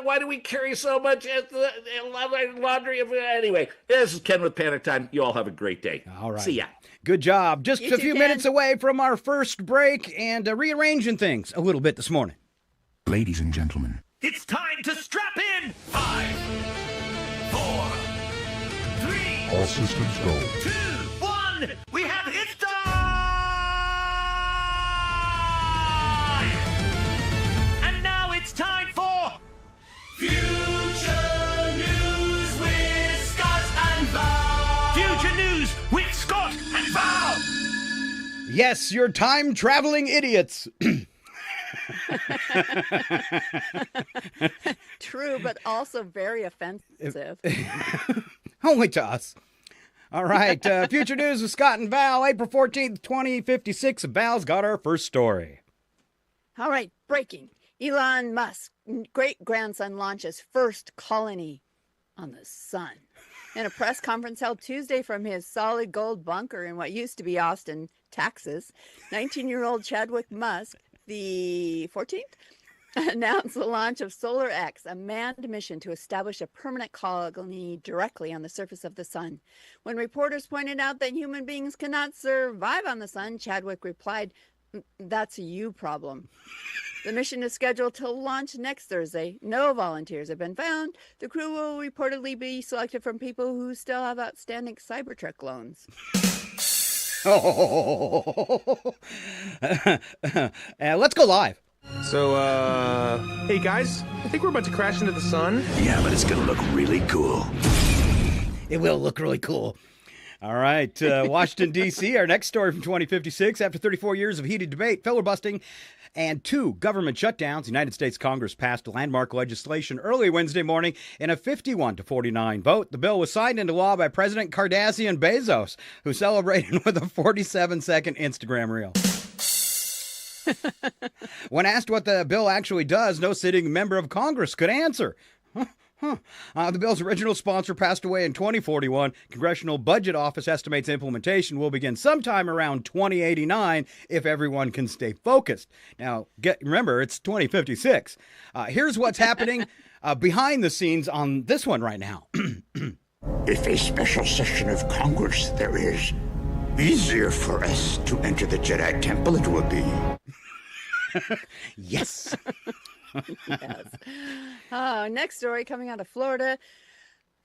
why do we carry so much laundry? Anyway, this is Ken with Panic Time. You all have a great day. All right. See ya. Good job. Just a few minutes away from our first break and rearranging things a little bit this morning. Ladies and gentlemen, it's time to strap in. 5, 4, 3. All systems go. 2, 1. We have it time. And now it's time for Future News with Scott and Val. Future News with Scott and Val. Yes, you're time-traveling idiots. True, but also very offensive. Only to us. All right, Future News with Scott and Val, April 14th, 2056. Val's got our first story. All right, breaking. Elon Musk, great-grandson, launches first colony on the sun. In a press conference held Tuesday from his solid gold bunker in what used to be Austin, Texas, 19-year-old Chadwick Musk, the 14th, announced the launch of Solar X, a manned mission to establish a permanent colony directly on the surface of the sun. When reporters pointed out that human beings cannot survive on the sun, Chadwick replied, "That's a you problem." The mission is scheduled to launch next Thursday. No volunteers have been found. The crew will reportedly be selected from people who still have outstanding Cybertruck loans. Let's go live. So, hey guys, I think we're about to crash into the sun. Yeah, but it's gonna look really cool. It will look really cool. All right, Washington, D.C., our next story from 2056. After 34 years of heated debate, filibustering, and 2 government shutdowns, the United States Congress passed landmark legislation early Wednesday morning in a 51-49 vote. The bill was signed into law by President Kardashian Bezos, who celebrated with a 47-second Instagram reel. When asked what the bill actually does, no sitting member of Congress could answer. The bill's original sponsor passed away in 2041. Congressional Budget Office estimates implementation will begin sometime around 2089 if everyone can stay focused. Now, remember, it's 2056. Here's what's happening behind the scenes on this one right now. If a special session of Congress there is, easier for us to enter the Jedi Temple it will be. Yes. Yes. Next story coming out of Florida.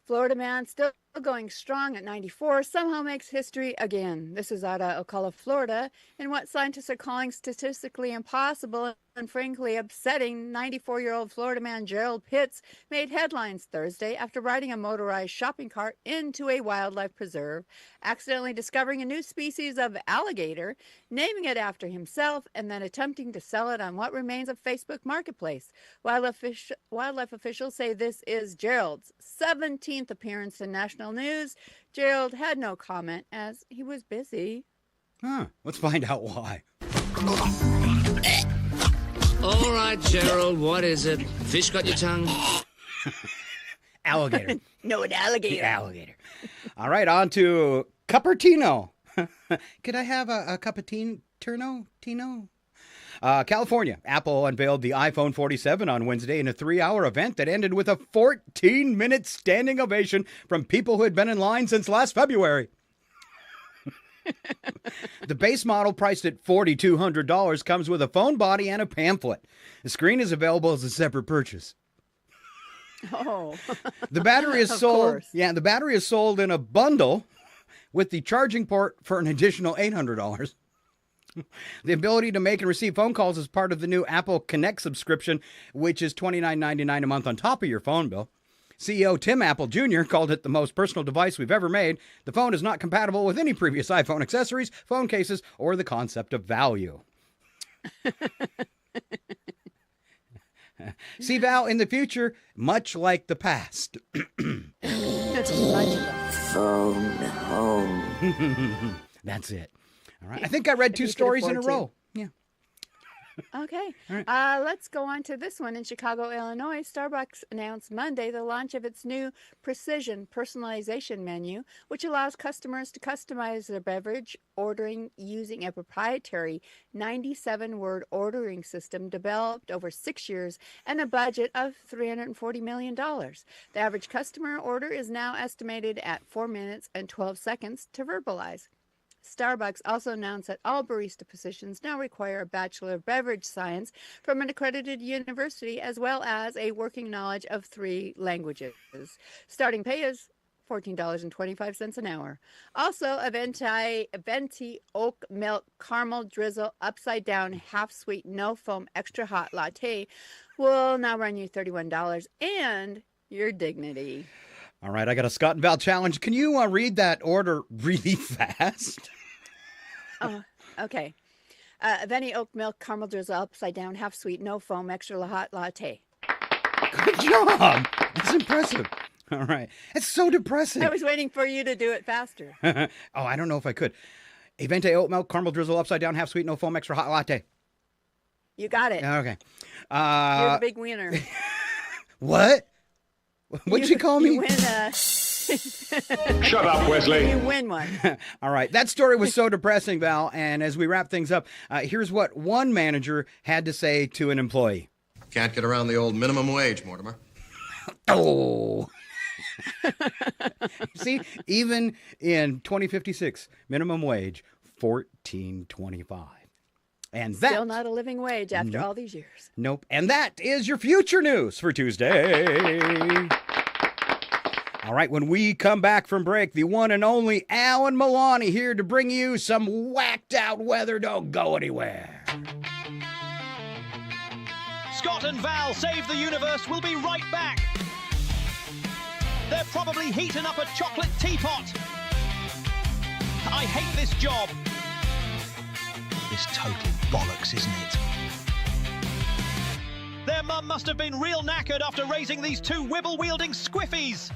Florida man still going strong at 94 somehow makes history again. This is out of Ocala, Florida, in what scientists are calling statistically impossible and frankly upsetting. 94-year-old Florida man Gerald Pitts made headlines Thursday after riding a motorized shopping cart into a wildlife preserve, accidentally discovering a new species of alligator, naming it after himself, and then attempting to sell it on what remains of Facebook Marketplace. Wildlife officials say this is Gerald's 17th appearance in national news. Gerald had no comment as he was busy. Let's find out why. All right, Gerald, what is it? Fish got your tongue? Alligator. No, an alligator. The alligator. All right, on to Cupertino. Could I have a Cupertino? Tino? California. Apple unveiled the iPhone 47 on Wednesday in a 3-hour event that ended with a 14-minute standing ovation from people who had been in line since last February. The base model, priced at $4,200, comes with a phone body and a pamphlet. The screen is available as a separate purchase. Oh. The battery is sold. Yeah, the battery is sold in a bundle with the charging port for an additional $800. The ability to make and receive phone calls is part of the new Apple Connect subscription, which is $29.99 a month on top of your phone bill. CEO Tim Apple Jr. called it the most personal device we've ever made. The phone is not compatible with any previous iPhone accessories, phone cases, or the concept of value. See, Val, in the future, much like the past. Phone home. That's it. All right. I think I read 2 stories in a row. Yeah. Okay. Right. Let's go on to this one. In Chicago, Illinois, Starbucks announced Monday the launch of its new Precision Personalization menu, which allows customers to customize their beverage ordering using a proprietary 97-word ordering system developed over 6 years and a budget of $340 million. The average customer order is now estimated at 4 minutes and 12 seconds to verbalize. Starbucks also announced that all barista positions now require a Bachelor of Beverage Science from an accredited university, as well as a working knowledge of 3 languages. Starting pay is $14.25 an hour. Also, a venti oat milk caramel drizzle upside down half sweet no foam extra hot latte will now run you $31 and your dignity. All right, I got a Scott and Val challenge. Can you read that order really fast? Okay. Venti oat milk caramel drizzle upside down half sweet no foam extra hot latte. Good job. That's impressive. All right. It's so depressing. I was waiting for you to do it faster. Oh, I don't know if I could. A venti oat milk caramel drizzle upside down half sweet no foam extra hot latte. You got it. Okay. You're the big winner. What? What'd you call me? You win Shut up, Wesley. You win one. All right. That story was so depressing, Val. And as we wrap things up, here's what one manager had to say to an employee. Can't get around the old minimum wage, Mortimer. Oh. See, even in 2056, minimum wage, $14.25. And Still not a living wage after all these years. Nope. And that is your future news for Tuesday. All right, when we come back from break, the one and only Alan Milani here to bring you some whacked out weather. Don't go anywhere. Scott and Val Save the Universe will be right back. They're probably heating up a chocolate teapot. I hate this job. It's total bollocks, isn't it? Their mum must have been real knackered after raising these two wibble-wielding squiffies.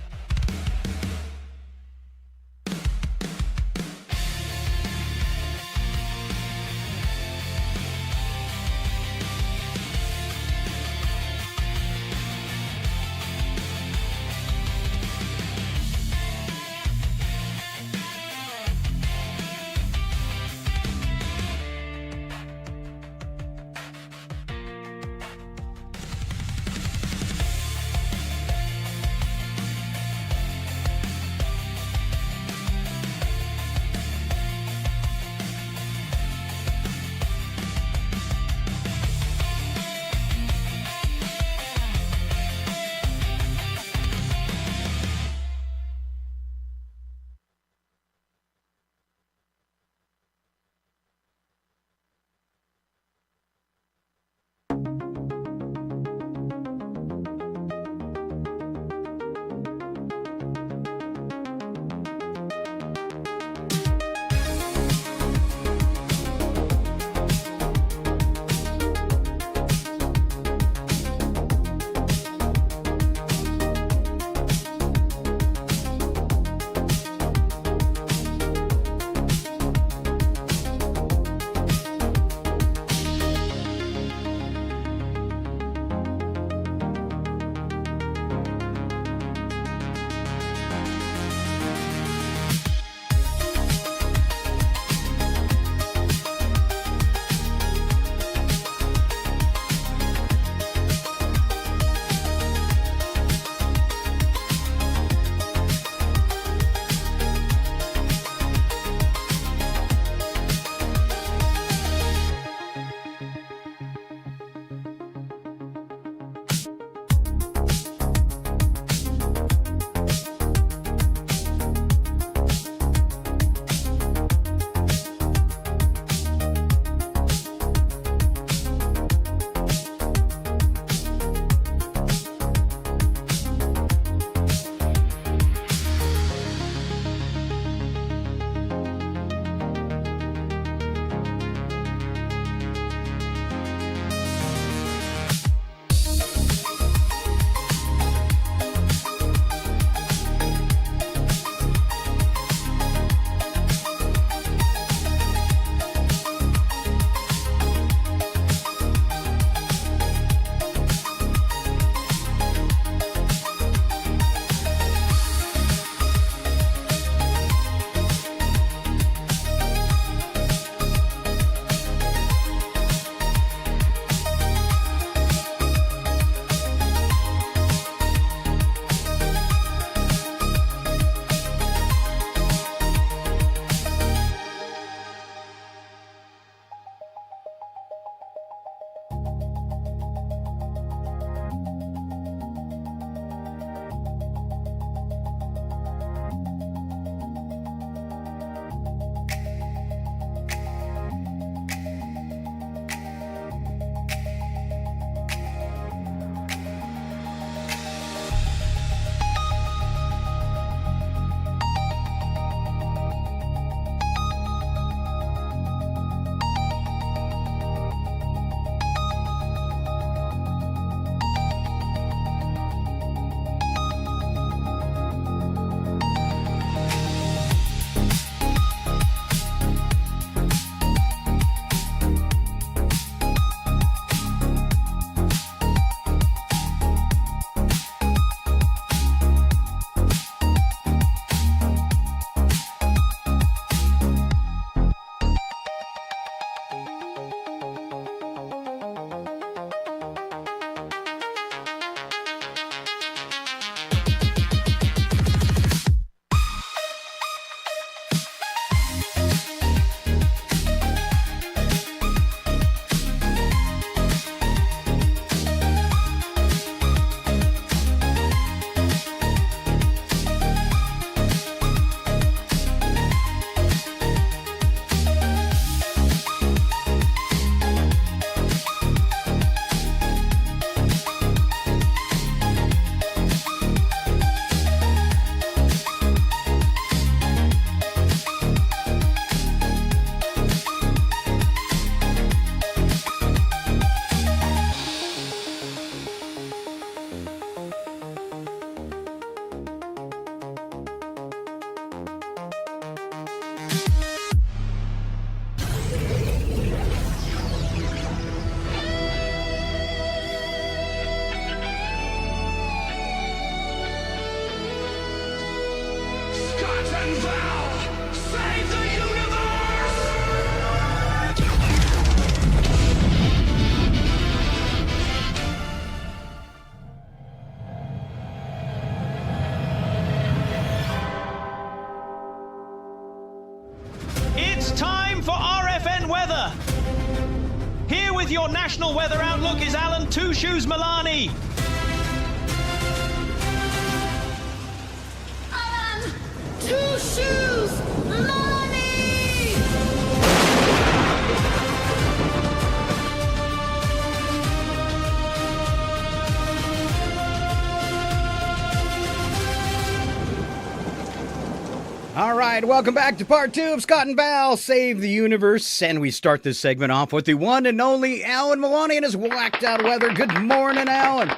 and Val save the universe! It's time for RFN weather. Here with your national weather outlook is Alan Two Shoes Milani. Alan, Two Shoes, Money! All right, welcome back to part 2 of Scott and Val Save the Universe. And we start this segment off with the one and only Alan Milani and his whacked out weather. Good morning, Alan.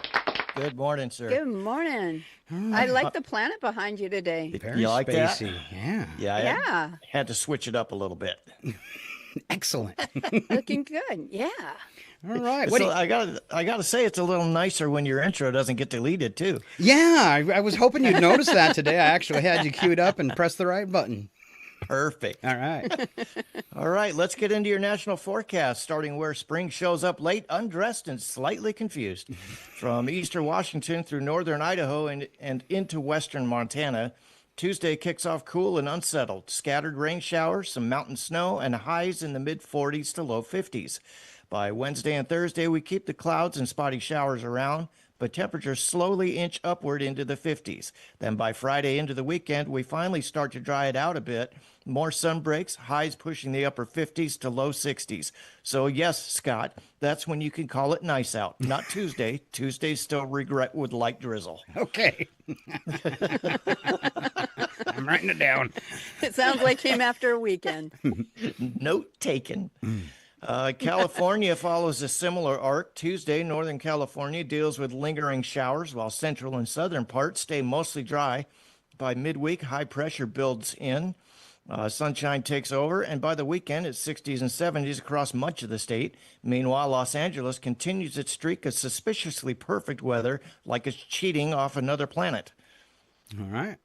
Good morning, sir. Good morning. I like the planet behind you today. Very You like that? spacey. Yeah. Yeah, I had to switch it up a little bit. Excellent. Looking good. Yeah. All right. So I gotta say, it's a little nicer when your intro doesn't get deleted too. Yeah, I was hoping you'd notice that today. I actually had you queued up and press the right button. Perfect. All right. All right, let's get into your national forecast, starting where spring shows up late, undressed, and slightly confused. From eastern Washington through northern Idaho and into western Montana, Tuesday kicks off cool and unsettled. Scattered rain showers, some mountain snow, and highs in the mid-40s to low 50s. By Wednesday and Thursday, we keep the clouds and spotty showers around, but temperatures slowly inch upward into the 50s. Then by Friday into the weekend, we finally start to dry it out a bit. More sun breaks, highs pushing the upper 50s to low 60s. So yes, Scott, that's when you can call it nice out. Not Tuesday. Tuesday's still regret with light drizzle. Okay. I'm writing it down. It sounds like him after a weekend. Note taken. California follows a similar arc. Tuesday, Northern California deals with lingering showers, while central and southern parts stay mostly dry. By midweek, high pressure builds in. Sunshine takes over, and by the weekend, it's 60s and 70s across much of the state. Meanwhile, Los Angeles continues its streak of suspiciously perfect weather, like it's cheating off another planet. All right.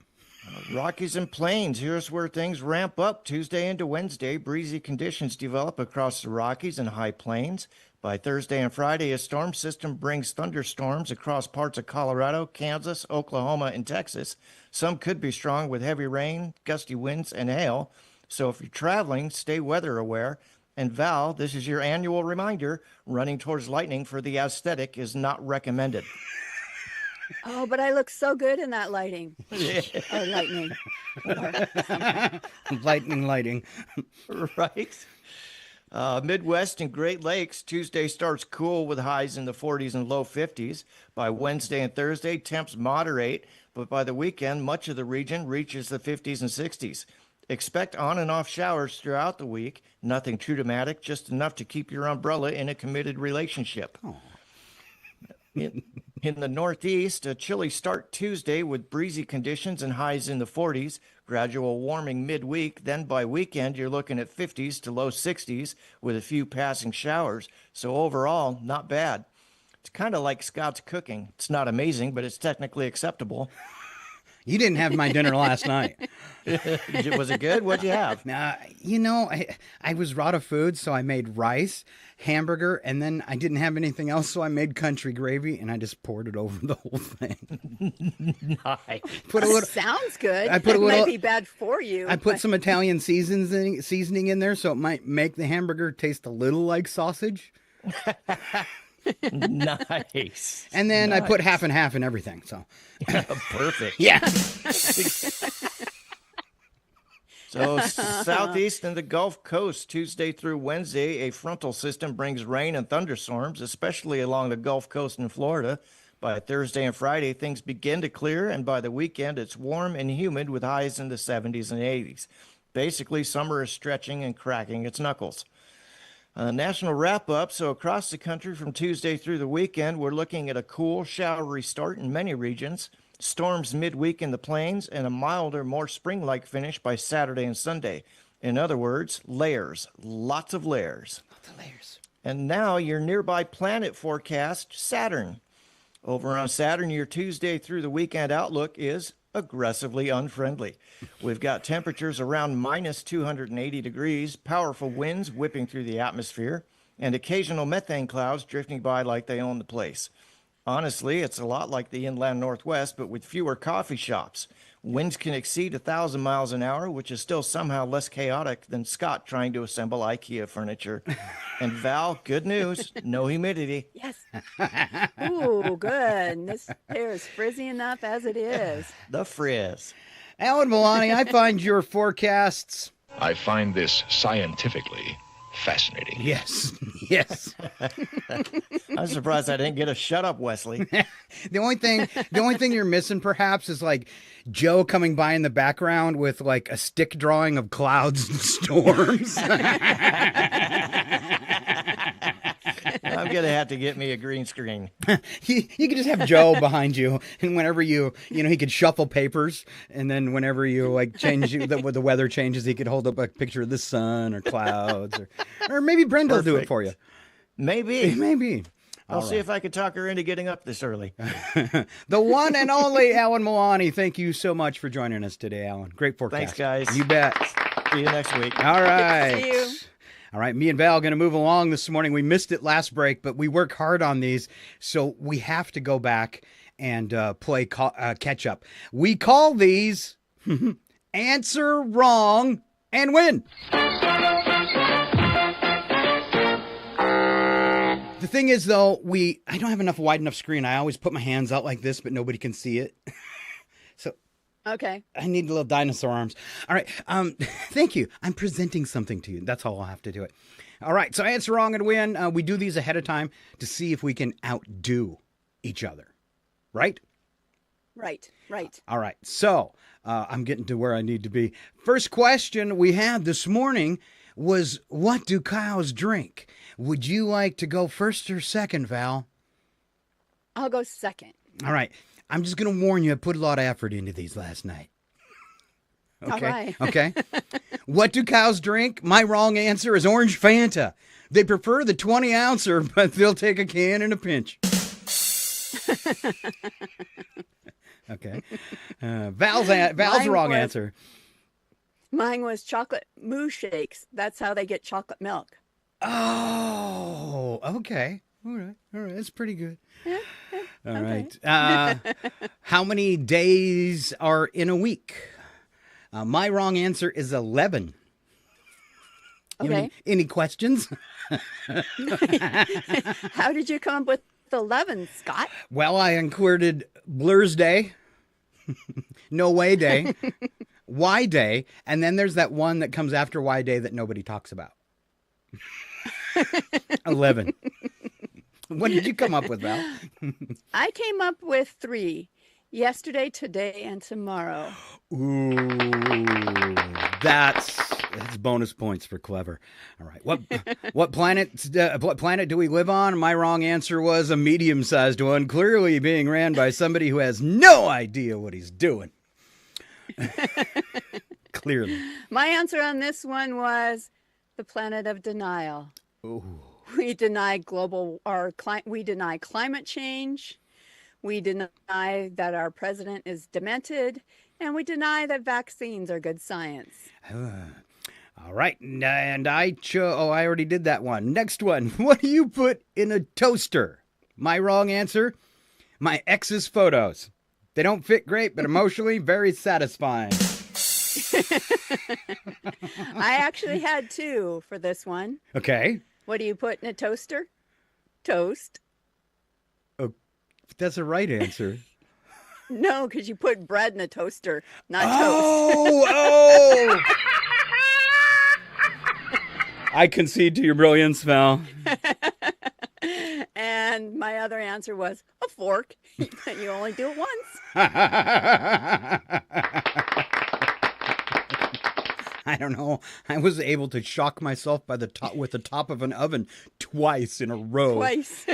Rockies and Plains, here's where things ramp up. Tuesday into Wednesday, breezy conditions develop across the Rockies and High Plains. By Thursday and Friday, a storm system brings thunderstorms across parts of Colorado, Kansas, Oklahoma, and Texas. Some could be strong with heavy rain, gusty winds, and hail. So if you're traveling, stay weather aware. And Val, this is your annual reminder, running towards lightning for the aesthetic is not recommended. Oh, but I look so good in that lighting. Or lightning. Lighting. Right. Midwest and Great Lakes, Tuesday starts cool with highs in the 40s and low 50s. By Wednesday and Thursday, temps moderate, but by the weekend, much of the region reaches the 50s and 60s. Expect on and off showers throughout the week. Nothing too dramatic, just enough to keep your umbrella in a committed relationship. Oh. In the Northeast, a chilly start Tuesday with breezy conditions and highs in the 40s, gradual warming midweek. Then by weekend, you're looking at 50s to low 60s with a few passing showers. So overall, not bad. It's kind of like Scott's cooking. It's not amazing, but it's technically acceptable. You didn't have my dinner last night. Was it good? What'd you have? I was out of food, so I made rice, hamburger, and then I didn't have anything else, so I made country gravy, and I just poured it over the whole thing. Nice. Sounds good. I put a little. It might be bad for you. I put some Italian seasoning in there, so it might make the hamburger taste a little like sausage. Nice. And then I put half and half in everything. So perfect. Yeah. So southeast and the Gulf Coast, Tuesday through Wednesday, a frontal system brings rain and thunderstorms, especially along the Gulf Coast in Florida. By Thursday and Friday, things begin to clear, and by the weekend, it's warm and humid with highs in the 70s and 80s. Basically, summer is stretching and cracking its knuckles. National wrap-up. So across the country from Tuesday through the weekend, we're looking at a cool, showery start in many regions, storms midweek in the plains, and a milder, more spring-like finish by Saturday and Sunday. In other words, layers. Lots of layers. Lots of layers. And now your nearby planet forecast, Saturn. Over on Saturn, your Tuesday through the weekend outlook is aggressively unfriendly. We've got temperatures around minus 280 degrees, powerful winds whipping through the atmosphere, and occasional methane clouds drifting by like they own the place. Honestly, it's a lot like the inland Northwest, but with fewer coffee shops. Winds can exceed 1,000 miles an hour, which is still somehow less chaotic than Scott trying to assemble IKEA furniture. And Val, good news, no humidity. Yes. Ooh, good. This hair is frizzy enough as it is. The frizz. Alan Milani, I find your forecasts. I find this scientifically fascinating. Yes, yes. I'm surprised I didn't get a shut up, Wesley. The only thing you're missing perhaps is like Joe coming by in the background with like a stick drawing of clouds and storms. I'm going to have to get me a green screen. You could just have Joe behind you, and whenever he could shuffle papers, and then whenever you like change the weather changes, he could hold up a picture of the sun or clouds, or maybe Brenda will do it for you. Maybe. I'll All see right. if I can talk her into getting up this early. The one and only Alan Milani. Thank you so much for joining us today, Alan. Great forecast. Thanks, guys. You bet. See you next week. All right. See you. All right, me and Val are going to move along this morning. We missed it last break, but we work hard on these, so we have to go back and play catch up. We call these Answer Wrong and Win. The thing is, though, I don't have enough wide enough screen. I always put my hands out like this, but nobody can see it. So Okay. I need little dinosaur arms. All right. Thank you. I'm presenting something to you. That's how I'll have to do it. All right. So Answer Wrong and Win. We do these ahead of time to see if we can outdo each other. Right? Right. All right. So I'm getting to where I need to be. First question we had this morning was, what do cows drink? Would you like to go first or second, Val? I'll go second. All right. I'm just going to warn you, I put a lot of effort into these last night. Okay. All right. Okay. What do cows drink? My wrong answer is orange Fanta. They prefer the 20-ouncer, but they'll take a can in a pinch. Okay. Val's wrong answer. Mine was chocolate moo shakes. That's how they get chocolate milk. Oh, okay. All right. That's pretty good. Yeah, All okay. right. How many days are in a week? My wrong answer is 11. Okay. Any questions? How did you come up with 11, Scott? Well, I included Blur's Day, No Way Day, Y Day, and then there's that one that comes after Y Day that nobody talks about. 11. What did you come up with, Val? I came up with 3. Yesterday, today, and tomorrow. Ooh, that's bonus points for clever. All right. What planet do we live on? My wrong answer was a medium-sized one, clearly being ran by somebody who has no idea what he's doing. Clearly. My answer on this one was the planet of denial. Ooh. We deny we deny climate change. We deny that our president is demented, and we deny that vaccines are good science. All right, and I already did that one. Next one. What do you put in a toaster? My wrong answer? My ex's photos. They don't fit great, but emotionally very satisfying. I actually had 2 for this one. Okay. What do you put in a toaster? Toast. That's a right answer. No, because you put bread in a toaster, not toast. Oh! I concede to your brilliance, Val. And my other answer was a fork. You only do it once. I don't know. I was able to shock myself with the top of an oven twice in a row. Twice.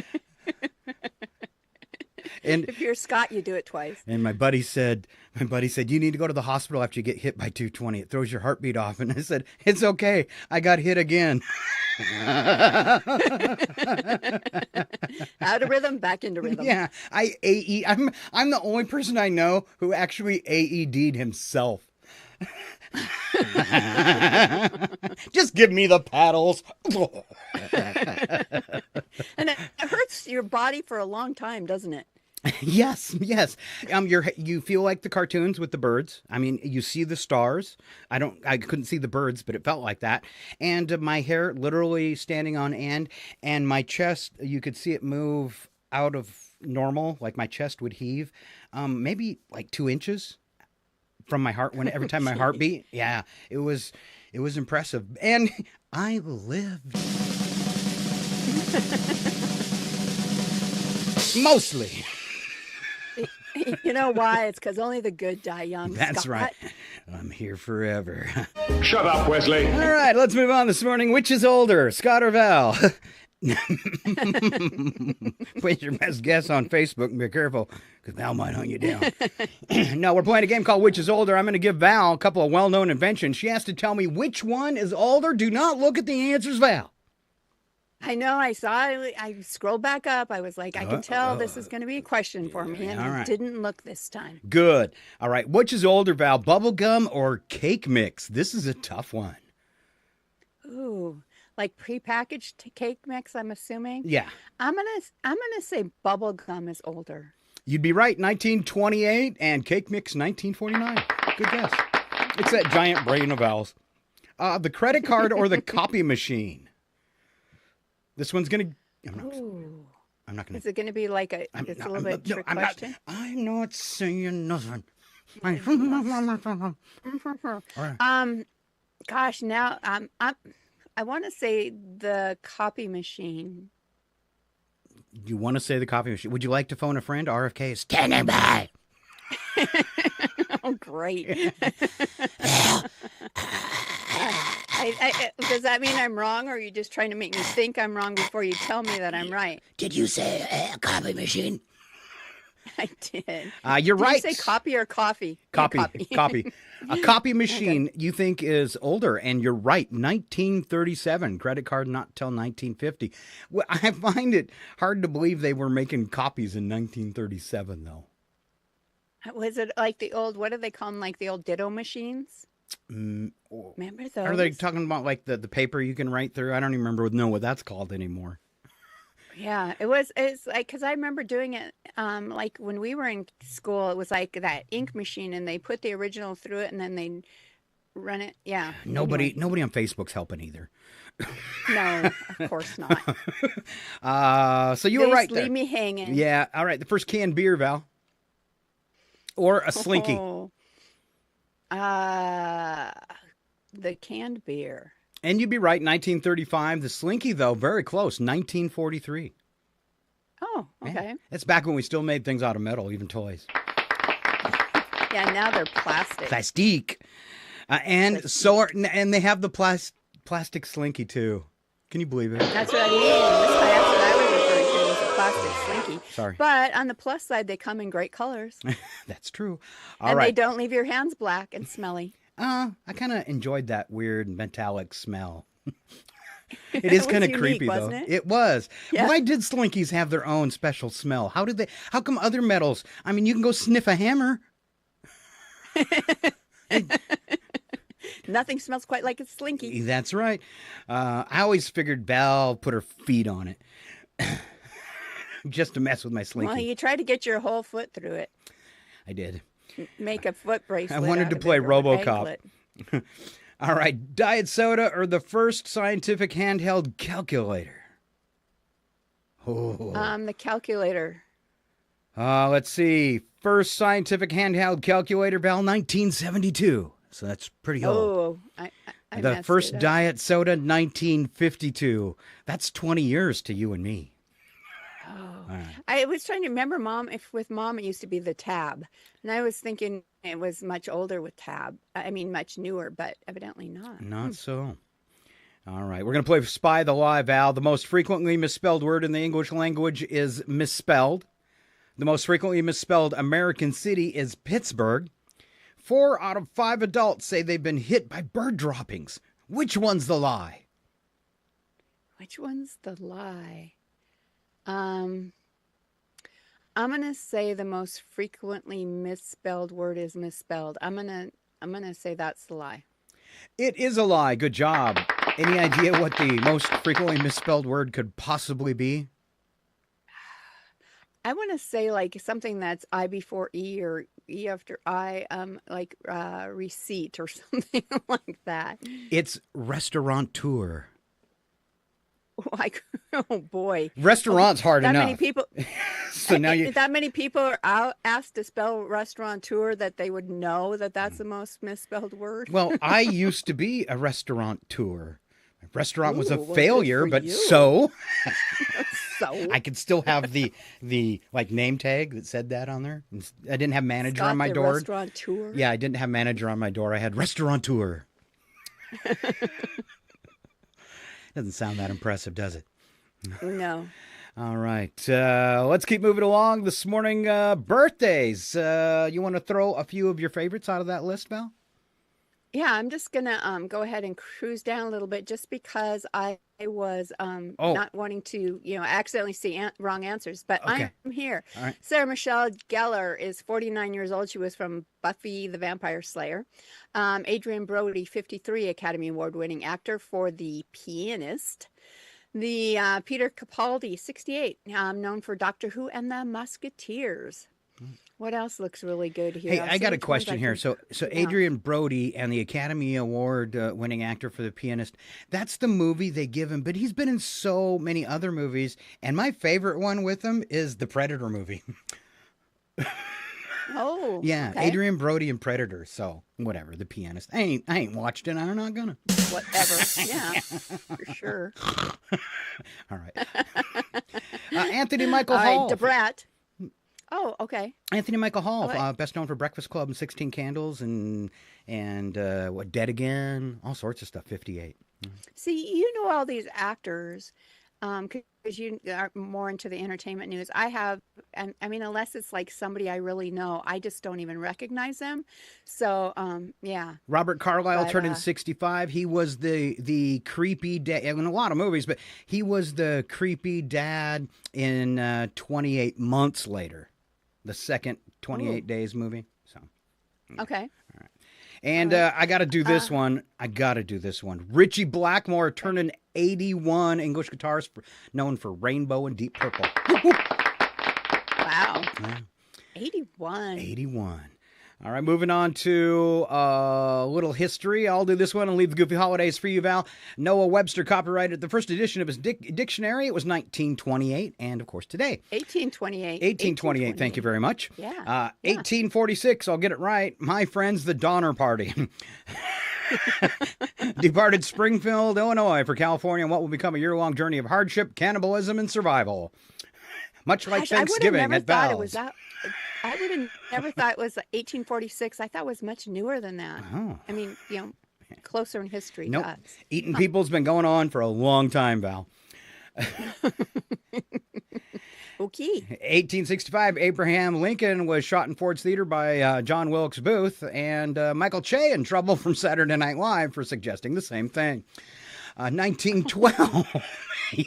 And if you're Scott, you do it twice. And my buddy said, you need to go to the hospital after you get hit by 220. It throws your heartbeat off. And I said, it's okay. I got hit again. Out of rhythm, back into rhythm. Yeah, I'm the only person I know who actually AED'd himself. Just give me the paddles. And it hurts your body for a long time, doesn't it? Yes. You feel like the cartoons with the birds. I mean, you see the stars. I couldn't see the birds, but it felt like that. And my hair literally standing on end, and my chest, you could see it move out of normal, like my chest would heave, maybe like 2 inches from my heart every time my heart beat. Yeah, it was impressive. And I lived. Mostly. You know why? It's because only the good die young. That's Scott. right. I'm here forever. Shut up, Wesley. All right, let's move on this morning. Which is older, Scott or Val? Put your best guess on Facebook and be careful, because Val might hunt you down. No, we're playing a game called Which is Older. I'm going to give Val a couple of well-known inventions. She has to tell me which one is older. Do not look at the answers, Val. I know. I saw. I scrolled back up. I was like, I can tell this is going to be a question for me, and I didn't look this time. Good. All right. Which is older, Val? Bubble gum or cake mix? This is a tough one. Ooh, like prepackaged cake mix, I'm assuming. Yeah. I'm gonna say bubble gum is older. You'd be right. 1928 and cake mix 1949. Good guess. It's that giant brain of Val's. The credit card or the copy machine? This one's gonna. I'm not gonna. Is it gonna be like a? It's a little bit trick question. I'm not saying nothing. Gosh, now I want to say the copy machine. You want to say the copy machine? Would you like to phone a friend? RFK is standing by. Oh, great. Does that mean I'm wrong, or are you just trying to make me think I'm wrong before you tell me that I'm right? Did you say copy machine? I did. You're right. Did you say copy or coffee? Copy. A copy machine you think is older, and you're right. 1937. Credit card not till 1950. Well, I find it hard to believe they were making copies in 1937, though. Was it like the old, what do they call them, like the old ditto machines? Remember those? Are they talking about like the paper you can write through? I don't even know what that's called anymore. Yeah, it's like, because I remember doing it like when we were in school, it was like that ink machine, and they put the original through it and then they run it. Yeah. Nobody on Facebook's helping either. No, of course not. So you were right there. Leave me hanging. Yeah. All right. The first canned beer, Val. Or a Slinky. The canned beer. And you'd be right, 1935. The Slinky, though, very close, 1943. Oh, okay. Yeah. That's back when we still made things out of metal, even toys. Yeah, now they're plastic. Plastique. And they have the plastic Slinky, too. Can you believe it? That's what I mean. That's what I was referring to, was a plastic Slinky. Sorry. But on the plus side, they come in great colors. That's true. And they don't leave your hands black and smelly. I kind of enjoyed that weird metallic smell. It is kind of creepy, though. It was. Yeah. Why did Slinkies have their own special smell? How come other metals? I mean, you can go sniff a hammer. Nothing smells quite like a Slinky. That's right. I always figured Val put her feet on it. Just to mess with my Slinky. Well, you tried to get your whole foot through it. I did. Make a foot bracelet. I wanted to play RoboCop. All right, diet soda or the first scientific handheld calculator? Oh. The calculator. Let's see. First scientific handheld calculator, Val, 1972. So that's pretty old. Oh, I the first diet soda, 1952. That's 20 years to you and me. Oh, right. I was trying to remember, with Mom, it used to be the Tab. And I was thinking it was much older with Tab. I mean, much newer, but evidently not. Not so. All right. We're going to play Spy the Lie, Val. The most frequently misspelled word in the English language is misspelled. The most frequently misspelled American city is Pittsburgh. 4 out of 5 adults say they've been hit by bird droppings. Which one's the lie? Which one's the lie? I'm going to say the most frequently misspelled word is misspelled. I'm going to say that's the lie. It is a lie. Good job. Any idea what the most frequently misspelled word could possibly be? I want to say like something that's I before E or E after I, like receipt or something like that. It's restaurateur. Like, oh boy. Restaurant's hard that enough. Many people, So now you... that many people are out asked to spell restaurateur that they would know that that's the most misspelled word. Well, I used to be a restaurateur. My restaurant was a Ooh, well, failure, good for but you. so So I could still have the like name tag that said that on there. I didn't have manager Scott on my the door. Restaurateur. Yeah, I didn't have manager on my door. I had restaurateur. Doesn't sound that impressive, does it? No. All right. Let's keep moving along this morning. Birthdays. You want to throw a few of your favorites out of that list, Val? Yeah, I'm just gonna go ahead and cruise down a little bit just because I was not wanting to, accidentally see wrong answers. But Okay. I'm here. All right. Sarah Michelle Gellar is 49 years old. She was from Buffy the Vampire Slayer. Adrian Brody, 53, Academy Award-winning actor for The Pianist. The Peter Capaldi, 68, known for Doctor Who and the Musketeers. What else looks really good here? Hey, I'll I see got a which ones question I here. can- So Yeah. Adrian Brody and the Academy Award winning actor for The Pianist, that's the movie they give him, but he's been in so many other movies, and my favorite one with him is the Predator movie. Oh, Yeah, okay. Adrian Brody and Predator. So whatever, The Pianist. I ain't watched it. I'm not gonna. Whatever. Yeah, for sure. All right. Anthony Michael All Hall. right, Debrat. Oh, okay. Anthony Michael Hall, Okay. best known for Breakfast Club and 16 Candles and what, Dead Again, all sorts of stuff. 58. See, you know all these actors because you are more into the entertainment news. I have, and I mean, unless it's like somebody I really know, I just don't even recognize them. So, yeah. Robert Carlyle But, turning 65. He was the creepy dad in a lot of movies, but he was the creepy dad in 28 Months Later, the second 28 Days movie. So, Okay. and I got to do this one. Richie Blackmore turning 81, English guitarist known for Rainbow and Deep Purple. Wow. Yeah. 81. 81. All right, moving on to a little history. I'll do this one and leave the goofy holidays for you, Val. Noah Webster copyrighted the first edition of his dictionary. It was 1928, and of course today. 1828. 1828, thank you very much. Yeah. 1846, I'll get it right. My friends, the Donner Party. Departed Springfield, Illinois for California on what will become a year-long journey of hardship, cannibalism, and survival. Much like Gosh, Thanksgiving at thought it Val's. was that. I would have never thought it was 1846. I thought it was much newer than that. Oh. I mean, closer in history Nope. to us. Eating people's been going on for a long time, Val. Okay. 1865, Abraham Lincoln was shot in Ford's Theater by John Wilkes Booth, and Michael Che in trouble from Saturday Night Live for suggesting the same thing. 1912,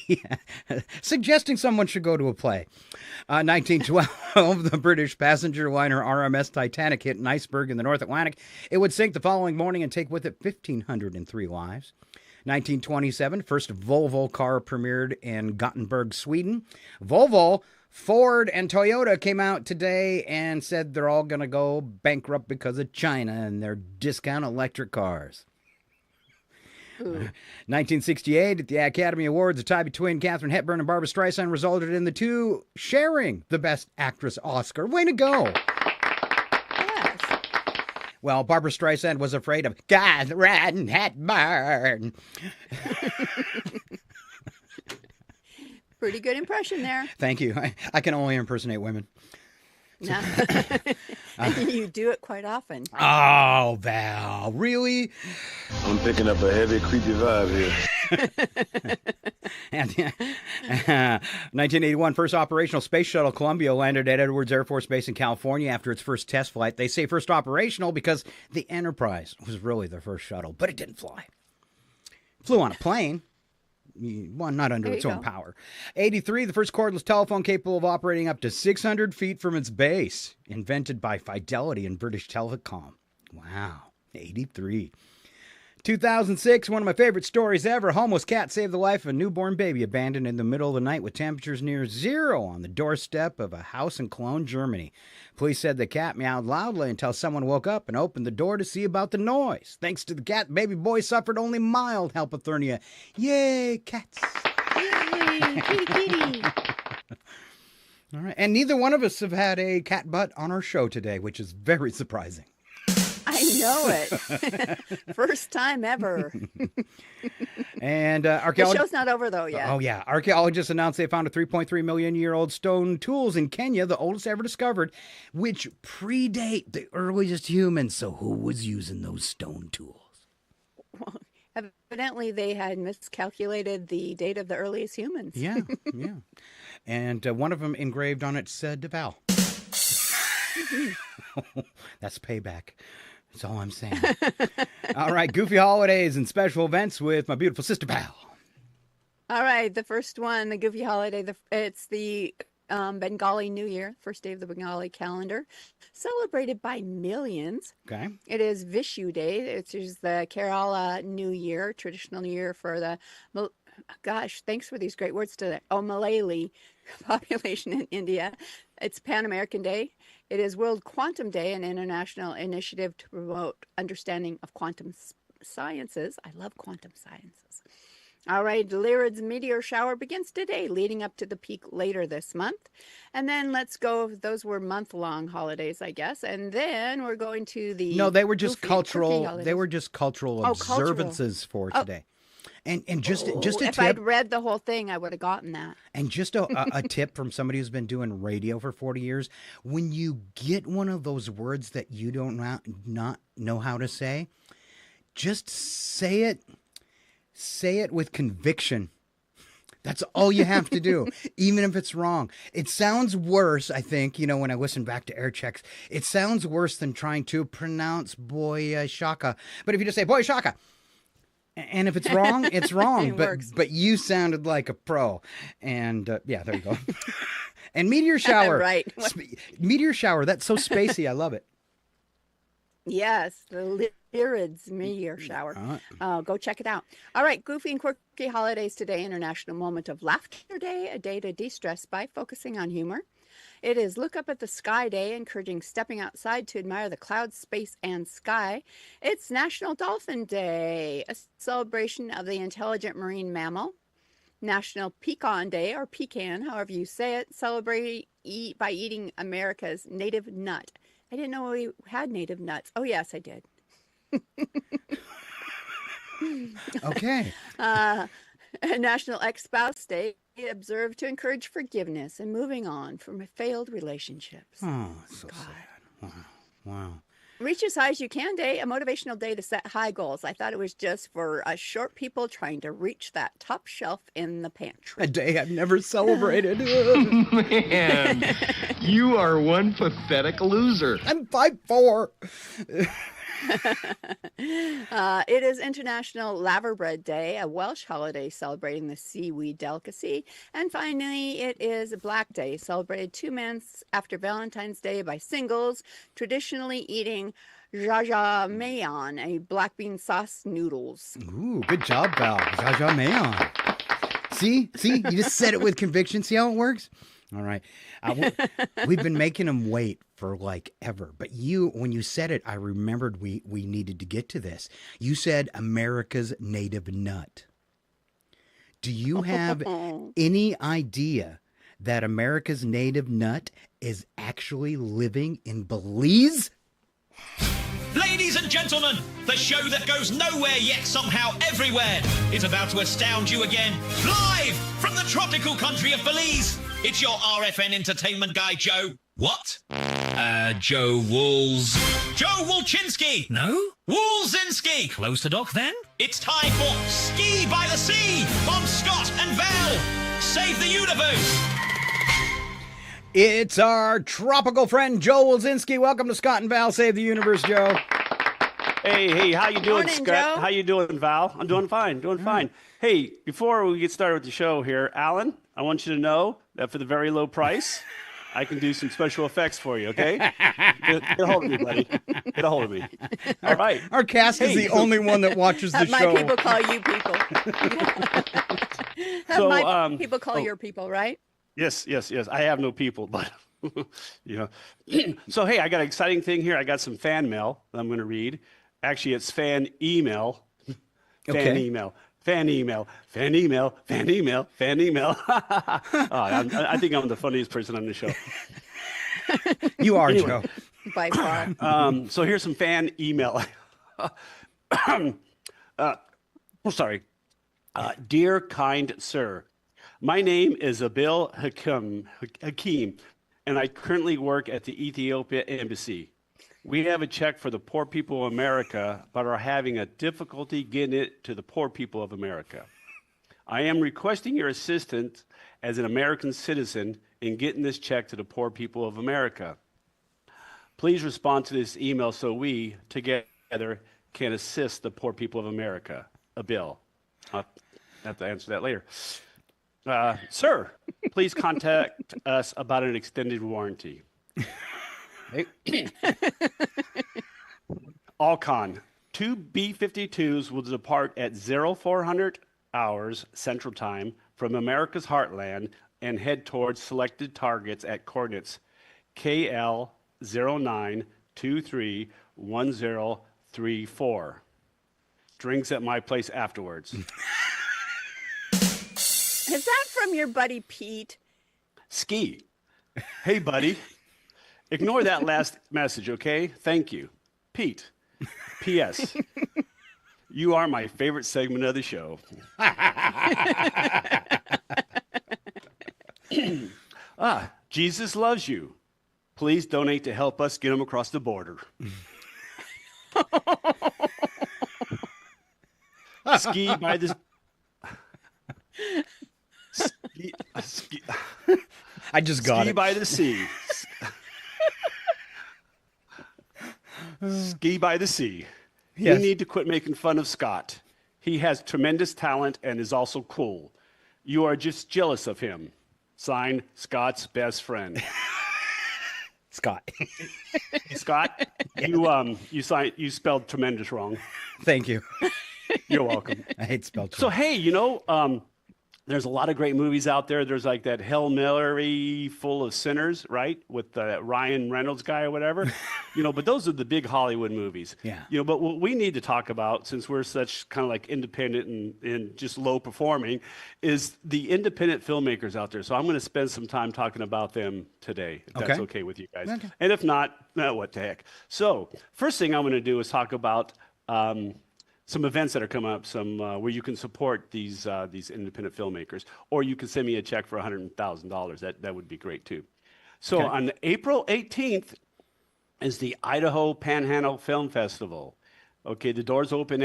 yeah. Suggesting someone should go to a play. 1912, the British passenger liner RMS Titanic hit an iceberg in the North Atlantic. It would sink the following morning and take with it 1,503 lives. 1927, first Volvo car premiered in Gothenburg, Sweden. Volvo, Ford, and Toyota came out today and said they're all going to go bankrupt because of China and their discount electric cars. 1968, at the Academy Awards, a tie between Katharine Hepburn and Barbra Streisand resulted in the two sharing the Best Actress Oscar. Way to go! Yes. Well, Barbra Streisand was afraid of Katharine Hepburn. Pretty good impression there. Thank you. I can only impersonate women. No. And you do it quite often. Oh, Val, really? I'm picking up a heavy, creepy vibe here. And 1981, first operational space shuttle Columbia landed at Edwards Air Force Base in California after its first test flight. They say first operational because the Enterprise was really the first shuttle, but it didn't fly. It flew on a plane. One not under its own power. 83, the first cordless telephone capable of operating up to 600 feet from its base, invented by Fidelity and British Telecom. Wow, 83. 2006, one of my favorite stories ever. A homeless cat saved the life of a newborn baby abandoned in the middle of the night with temperatures near zero on the doorstep of a house in Cologne, Germany. Police said the cat meowed loudly until someone woke up and opened the door to see about the noise. Thanks to the cat, baby boy suffered only mild hypothermia. Yay, cats. Yay, kitty, kitty. All right, and neither one of us have had a cat butt on our show today, which is very surprising. I know it. First time ever. And the show's not over, though, yet. Oh, yeah. Archaeologists announced they found a 3.3 million year old stone tools in Kenya, the oldest ever discovered, which predate the earliest humans. So who was using those stone tools? Well, evidently, they had miscalculated the date of the earliest humans. Yeah, yeah. And one of them engraved on it said Val. That's payback. That's all I'm saying. All right, goofy holidays and special events with my beautiful sister Val. All right, the first one, the goofy holiday, it's the Bengali New Year, first day of the Bengali calendar, celebrated by millions. Okay. It is Vishu Day, which is the Kerala New Year, traditional New Year for the, gosh, thanks for these great words today. Oh, Malayali population in India. It's Pan American Day. It is World Quantum Day, an international initiative to promote understanding of quantum sciences. I love quantum sciences. All right, Lyrid's meteor shower begins today, leading up to the peak later this month. And then let's go, those were month-long holidays, I guess. And then we're going to the... No, they were just cultural, they were just cultural observances for today. And just a tip. If I'd read the whole thing, I would have gotten that. And just a tip from somebody who's been doing radio for 40 years. When you get one of those words that you don't not know how to say, just say it. Say it with conviction. That's all you have to do, even if it's wrong. It sounds worse, I think, when I listen back to air checks, it sounds worse than trying to pronounce boy shaka. But if you just say boy shaka, and if it's wrong, it's wrong. But you sounded like a pro. And yeah, there you go. And meteor shower. Right. Meteor shower. That's so spacey. I love it. Yes, the Lyrid's meteor shower. Go check it out. All right, goofy and quirky holidays today. International Moment of Laughter Day, a day to de-stress by focusing on humor. It is Look Up at the Sky Day, encouraging stepping outside to admire the clouds, space, and sky. It's National Dolphin Day, a celebration of the intelligent marine mammal. National Pecan Day, or pecan, however you say it, celebrate by eating America's native nut. I didn't know we had native nuts. Oh, yes, I did. Okay. National Ex-Spouse Day, observed to encourage forgiveness and moving on from failed relationships. Oh, so sad. Wow. Reach as high as you can day, a motivational day to set high goals. I thought it was just for us short people trying to reach that top shelf in the pantry. A day I've never celebrated. Man, you are one pathetic loser. I'm 5'4". It is International Laverbread Day, a Welsh holiday celebrating the seaweed delicacy. And finally, it is Black Day, celebrated 2 months after Valentine's Day by singles, traditionally eating jajangmyeon, a black bean sauce noodles. Ooh, good job, Val. Jajangmyeon. See, you just said it with conviction. See how it works? All right. We've been making them wait for like ever. But when you said it, I remembered we needed to get to this. You said America's native nut. Do you have any idea that America's native nut is actually living in Belize? Ladies and gentlemen, the show that goes nowhere yet somehow everywhere is about to astound you again. Live from the tropical country of Belize, it's your RFN entertainment guy, Joe. What? Joe Wools. Joe Wolchinski! No? Woolzinski! Close to Doc then? It's time for Ski by the Sea on Scott and Val Save the Universe! It's our tropical friend, Joe Wolzinski. Welcome to Scott and Val Save the Universe, Joe. Hey, how you doing, Morning, Scott? Joe. How you doing, Val? I'm doing fine, fine. Hey, before we get started with the show here, Alan, I want you to know that for the very low price, I can do some special effects for you, okay? Get a hold of me, buddy. Get a hold of me. All right. Our cast is the only one that watches the My show. people call you people. So, My people call your people, right? Yes. I have no people, but So hey, I got an exciting thing here. I got some fan mail that I'm going to read. Actually, it's fan email. Fan email. I think I'm the funniest person on the show. You are, Joe. By far. So here's some fan email. Sorry. Dear kind sir, my name is Abil Hakim, and I currently work at the Ethiopia Embassy. We have a check for the poor people of America, but are having a difficulty getting it to the poor people of America. I am requesting your assistance as an American citizen in getting this check to the poor people of America. Please respond to this email so we, together, can assist the poor people of America. Abil. I'll have to answer that later. Sir, please contact us about an extended warranty. Alcon, 2 B-52s will depart at 0400 hours Central Time from America's heartland and head towards selected targets at coordinates KL09231034. Drinks at my place afterwards. Is that from your buddy Pete? Ski. Hey, buddy. Ignore that last message, okay? Thank you. Pete. P.S. You are my favorite segment of the show. Jesus loves you. Please donate to help us get him across the border. Ski by the... Ski. I just got Ski it. by the sea. Ski by the sea. Yes. You need to quit making fun of Scott. He has tremendous talent and is also cool. You are just jealous of him. Signed, Scott's best friend. Scott. Scott, you spelled tremendous wrong. Thank you. You're welcome. I hate spelled So hey, there's a lot of great movies out there. There's like that Hail Mary full of sinners, right? With the Ryan Reynolds guy or whatever. But those are the big Hollywood movies. Yeah. But what we need to talk about, since we're such kind of like independent and just low performing, is the independent filmmakers out there. So I'm going to spend some time talking about them today, if that's okay with you guys. Okay. And if not, what the heck. So first thing I'm going to do is talk about some events that are coming up, where you can support these independent filmmakers, or you can send me a check for $100,000. That would be great too. So on April 18th is the Idaho Panhandle Film Festival. Okay, the doors open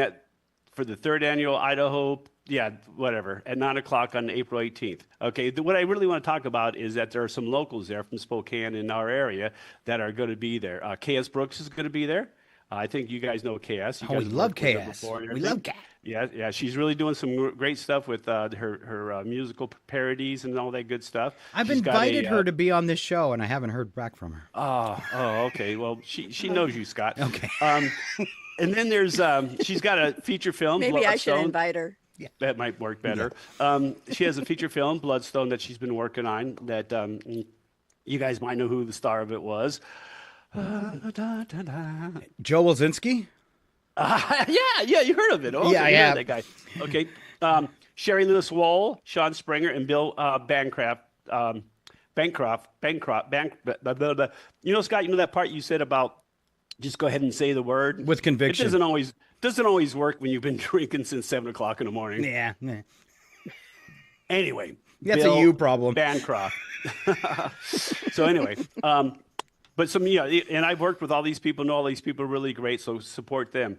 for the 3rd annual Idaho, at 9:00 on April 18th. Okay, what I really want to talk about is that there are some locals there from Spokane in our area that are going to be there. KS Brooks is going to be there. I think you guys know KS. We love KS. We love KS. Yeah. She's really doing some great stuff with her musical parodies and all that good stuff. I've invited her to be on this show, and I haven't heard back from her. Oh, okay. Well, she knows you, Scott. Okay. And then there's she's got a feature film. Maybe I should Bloodstone. invite her. Yeah. That might work better. Yeah. She has a feature film, Bloodstone, that she's been working on. That you guys might know who the star of it was. Joe Wolzinski? Yeah, you heard of it. Oh, yeah, I have. That guy. Okay. Sherry Lewis Wohl, Sean Springer, and Bill Bancroft. Bancroft. Scott, that part you said about just go ahead and say the word with conviction. It doesn't always work when you've been drinking since 7:00 in the morning. Yeah. Anyway, that's Bill a you problem. Bancroft. So anyway, but and I've worked with all these people, know all these people are really great, so support them.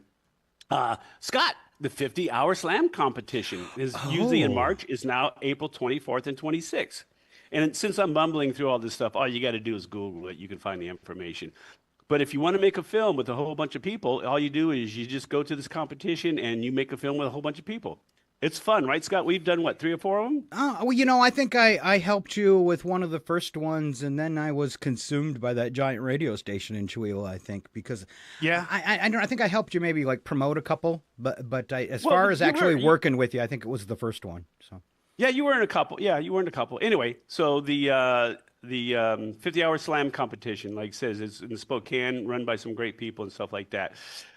Scott, the 50-hour slam competition is usually in March, is now April 24th and 26th. And since I'm bumbling through all this stuff, all you got to do is Google it. You can find the information. But if you want to make a film with a whole bunch of people, all you do is you just go to this competition and you make a film with a whole bunch of people. It's fun, right, Scott? We've done, what, 3 or 4 of them? Well, I think I helped you with one of the first ones, and then I was consumed by that giant radio station in Chihuahua, I think, because I think I helped you maybe like promote a couple, but as far as actually working with you, I think it was the first one. So yeah, you were in a couple. Yeah, you were in a couple. Anyway, so the 50-hour slam competition, like it says, is in Spokane, run by some great people and stuff like that.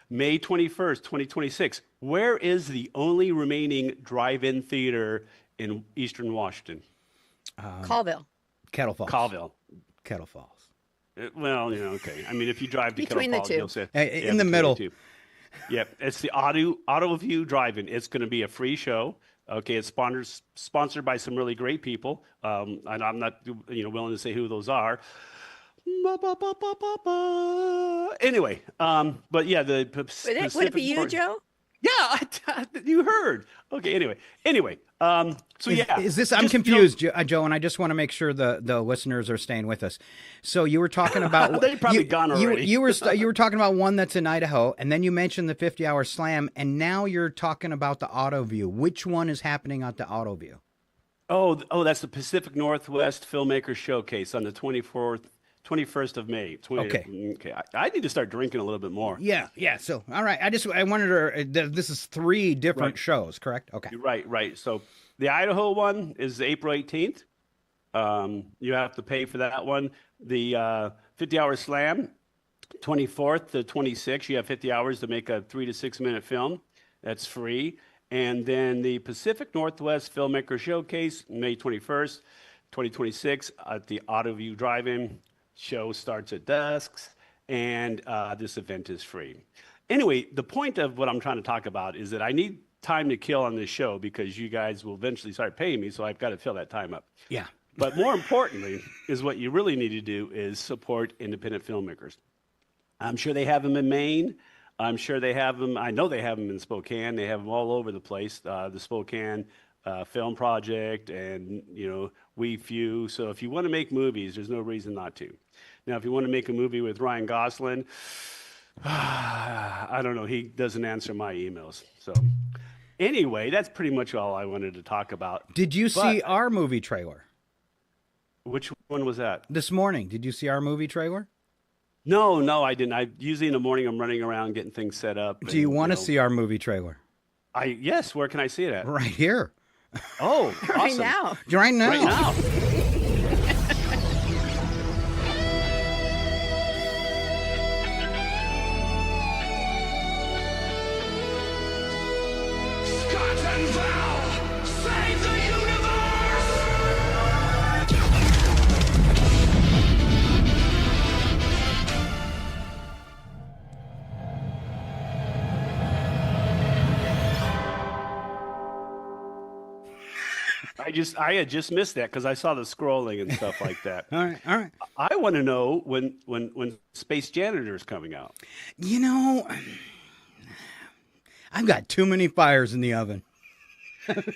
May 21st, 2026. Where is the only remaining drive-in theater in Eastern Washington? Colville. Kettle Falls. Colville. Kettle Falls. Well, okay. I mean, if you drive to Between Kettle Falls, the two. you'll say in the middle. Yep, it's the Auto View Drive-In. It's going to be a free show. Okay, it's sponsored by some really great people. And I'm not willing to say who those are. Anyway, but yeah, the would it be you, Joe? Yeah, you heard. Okay, anyway, so yeah. Is this? I'm confused, Joe, and I just want to make sure the listeners are staying with us. So you were talking about they've probably gone already. You were talking about one that's in Idaho, and then you mentioned the 50-hour slam, and now you're talking about the Auto View. Which one is happening at the Auto View? Oh, that's the Pacific Northwest Filmmaker Showcase on the 21st of May. Okay. I need to start drinking a little bit more. Yeah. So, all right. I wanted to. This is 3 different shows, correct? Okay. Right. So the Idaho one is April 18th. You have to pay for that one. The 50-hour slam, 24th to 26th. You have 50 hours to make a 3 to 6 minute film. That's free. And then the Pacific Northwest Filmmaker Showcase, May 21st, 2026, at the Auto View Drive-In. Show starts at dusk, and this event is free. Anyway, the point of what I'm trying to talk about is that I need time to kill on this show because you guys will eventually start paying me, so I've got to fill that time up. Yeah. But more importantly is what you really need to do is support independent filmmakers. I'm sure they have them in Maine. I'm sure they have them. I know they have them in Spokane. They have them all over the place. The Spokane Film Project and, We Few. So if you want to make movies, there's no reason not to. Now, if you want to make a movie with Ryan Gosling, I don't know. He doesn't answer my emails. So anyway, that's pretty much all I wanted to talk about. Did you see our movie trailer? Which one was that? This morning. Did you see our movie trailer? No, I didn't. Usually in the morning I'm running around getting things set up. Do you want to see our movie trailer? Yes. Where can I see it at? Right here. Oh, awesome. Right now. Right now. Right now. Scott and Val save the universe! I had just missed that because I saw the scrolling and stuff like that. All right. I want to know when Space Janitor is coming out. I've got too many fires in the oven.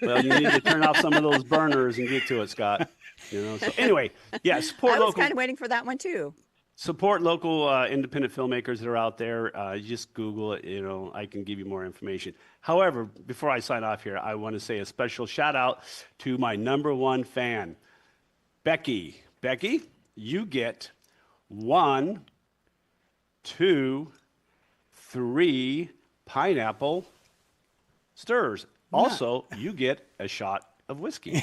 Well, you need to turn off some of those burners and get to it, Scott. So anyway, yeah, support I was local. kind of waiting for that one too. Support local independent filmmakers that are out there. Just Google it. I can give you more information. However, before I sign off here, I want to say a special shout out to my #1 fan, Becky. Becky, you get 1, 2, 3 pineapple stirs. Also, you get a shot of whiskey.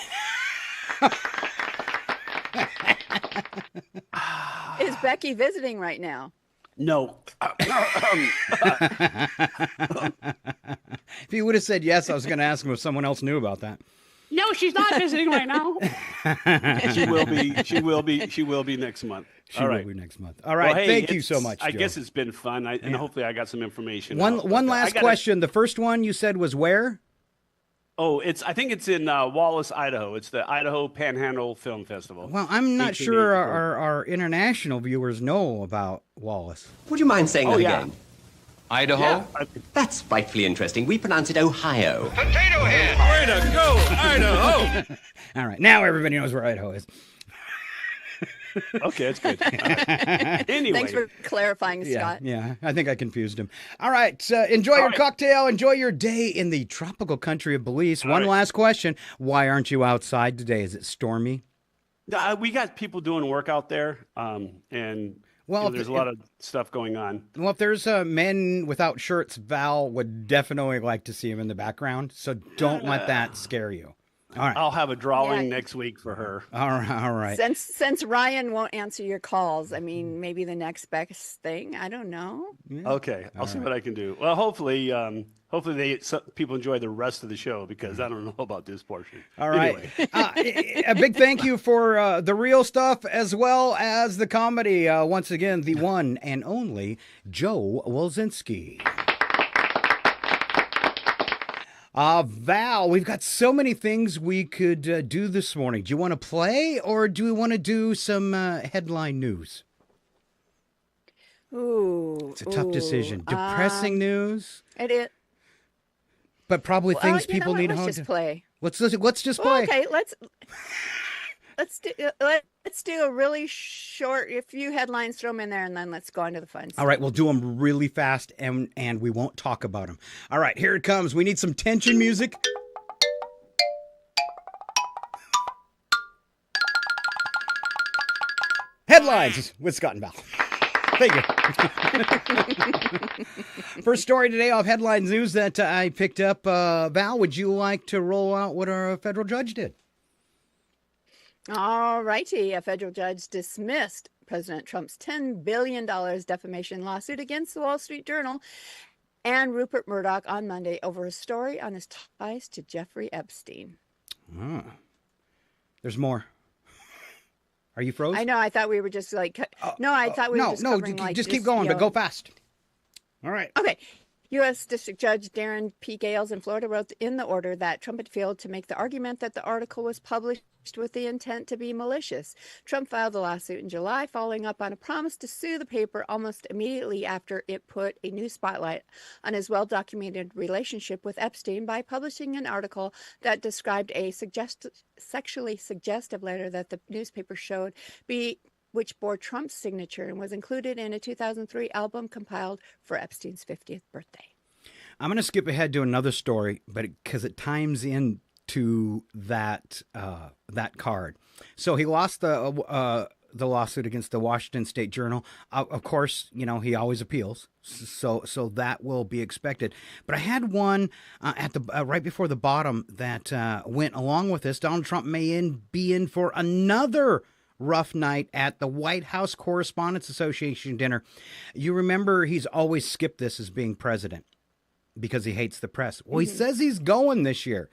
Is Becky visiting right now? No. If you would have said yes, I was going to ask him if someone else knew about that. No, she's not visiting right now. She will be. She will be. She will be next month. She will be next month. All right. Well, hey, thank you so much, Joe. I guess it's been fun, and hopefully I got some information. One last question. The first one you said was where? Oh, I think it's in Wallace, Idaho. It's the Idaho Panhandle Film Festival. Well, I'm not sure 1884. our international viewers know about Wallace. Would you mind saying that yeah. again? Idaho? Yeah. That's frightfully interesting. We pronounce it Ohio. Potato head! Way to go, Idaho! All right, now everybody knows where Idaho is. Okay, that's good. Anyway. Thanks for clarifying, Scott. Yeah, I think I confused him. All right, enjoy your cocktail. Enjoy your day in the tropical country of Belize. One last question. Why aren't you outside today? Is it stormy? We got people doing work out there, and there's a lot of stuff going on. Well, if there's men without shirts, Val would definitely like to see him in the background, so don't let that scare you. All right. I'll have a drawing next week for her. All right. Since Ryan won't answer your calls, I mean, maybe the next best thing. I don't know. Okay, I'll see what I can do. Well, hopefully people enjoy the rest of the show because I don't know about this portion. All right. Anyway. A big thank you for the real stuff as well as the comedy. Once again, the one and only Joe Wolzinski. Val, we've got so many things we could do this morning. Do you want to play or do we want to do some headline news? Ooh. It's a tough decision. Depressing news. It is. But probably things people need to Let's just play. Let's just play. Okay, let's do a really short, a few headlines, throw them in there, and then let's go on to the fun stuff. All right, we'll do them really fast, and we won't talk about them. All right, here it comes. We need some tension music. Headlines with Scott and Val. Thank you. First story today off Headlines News that I picked up. Val, would you like to roll out what our federal judge did? All righty. A federal judge dismissed President Trump's $10 billion defamation lawsuit against the Wall Street Journal and Rupert Murdoch on Monday over a story on his ties to Jeffrey Epstein. There's more. Are you froze? I know. I thought we were just like... No, I thought we were just covering just keep going, but go fast. All right. Okay. U.S. District Judge Darren P. Gales in Florida wrote in the order that Trump had failed to make the argument that the article was published with the intent to be malicious. Trump filed the lawsuit in July, following up on a promise to sue the paper almost immediately after it put a new spotlight on his well-documented relationship with Epstein by publishing an article that described a sexually suggestive letter that the newspaper showed which bore Trump's signature and was included in a 2003 album compiled for Epstein's 50th birthday. I'm going to skip ahead to another story, but because it ties into that card. So he lost the lawsuit against the Washington State Journal. Of course, he always appeals, so that will be expected. But I had one at the right before the bottom that went along with this. Donald Trump may be in for another rough night at the White House Correspondents Association dinner. You remember he's always skipped this as being president because he hates the press. Well, he says he's going this year.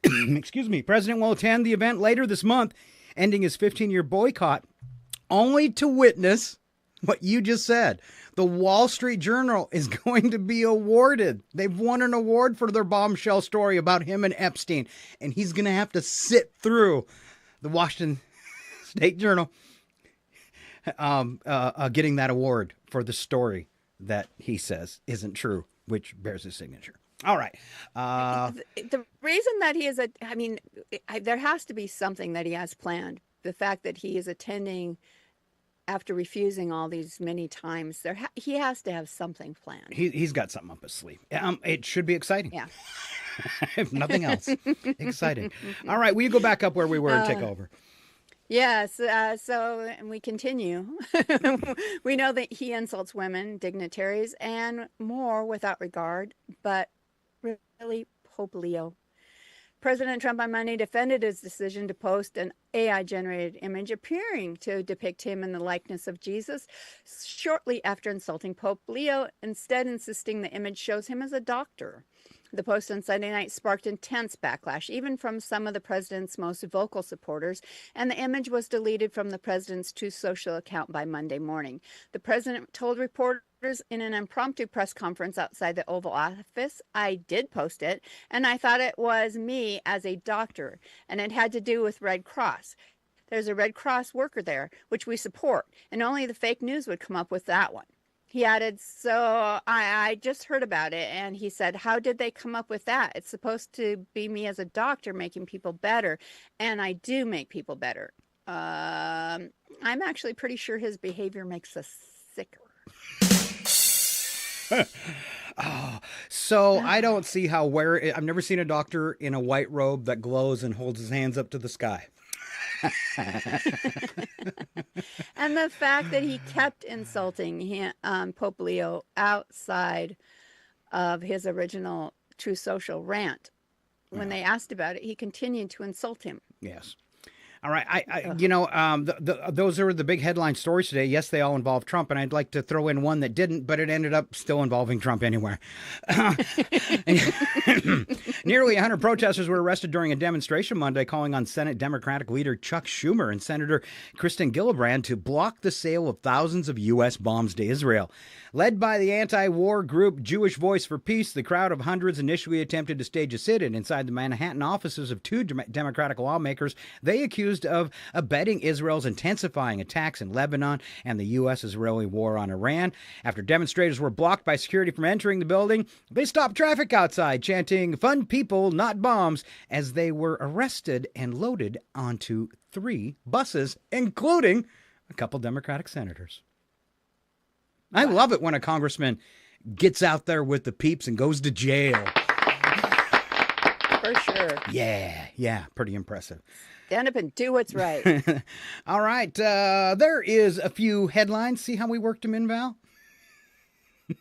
Excuse me. President will attend the event later this month, ending his 15-year boycott, only to witness what you just said. The Wall Street Journal is going to be awarded. They've won an award for their bombshell story about him and Epstein, and he's going to have to sit through the Washington State Journal getting that award for the story that he says isn't true, which bears his signature. All right. The reason that he is there has to be something that he has planned. The fact that he is attending after refusing all these many times, he has to have something planned. He's got something up his sleeve. It should be exciting. Yeah. If nothing else, exciting. All right. Will you go back up where we were and take over? Yes, and we continue. We know that he insults women, dignitaries, and more without regard, but really, Pope Leo. President Trump on Monday defended his decision to post an AI-generated image appearing to depict him in the likeness of Jesus shortly after insulting Pope Leo, instead insisting the image shows him as a doctor. The post on Sunday night sparked intense backlash, even from some of the president's most vocal supporters, and the image was deleted from the president's Truth Social account by Monday morning. The president told reporters in an impromptu press conference outside the Oval Office. I did post it, and I thought it was me as a doctor, and it had to do with Red Cross. There's a Red Cross worker there, which we support, and only the fake news would come up with that one. He added, so I just heard about it, and he said, how did they come up with that? It's supposed to be me as a doctor making people better, and I do make people better. I'm actually pretty sure his behavior makes us sicker. So I don't see how I've never seen a doctor in a white robe that glows and holds his hands up to the sky. And the fact that he kept insulting Pope Leo outside of his original True Social rant. When they asked about it, he continued to insult him. Yes. All right. Those are the big headline stories today. Yes, they all involve Trump, and I'd like to throw in one that didn't, but it ended up still involving Trump anyway. Nearly 100 protesters were arrested during a demonstration Monday calling on Senate Democratic leader Chuck Schumer and Senator Kristen Gillibrand to block the sale of thousands of U.S. bombs to Israel. Led by the anti-war group Jewish Voice for Peace, the crowd of hundreds initially attempted to stage a sit-in inside the Manhattan offices of two Democratic lawmakers they accused of abetting Israel's intensifying attacks in Lebanon and the U.S.-Israeli war on Iran. After demonstrators were blocked by security from entering the building, they stopped traffic outside, chanting, "Fun people, not bombs," as they were arrested and loaded onto 3 buses, including a couple Democratic senators. I love it when a congressman gets out there with the peeps and goes to jail. For sure. Yeah, pretty impressive. Stand up and do what's right. All right, there is a few headlines. See how we worked them in, Val?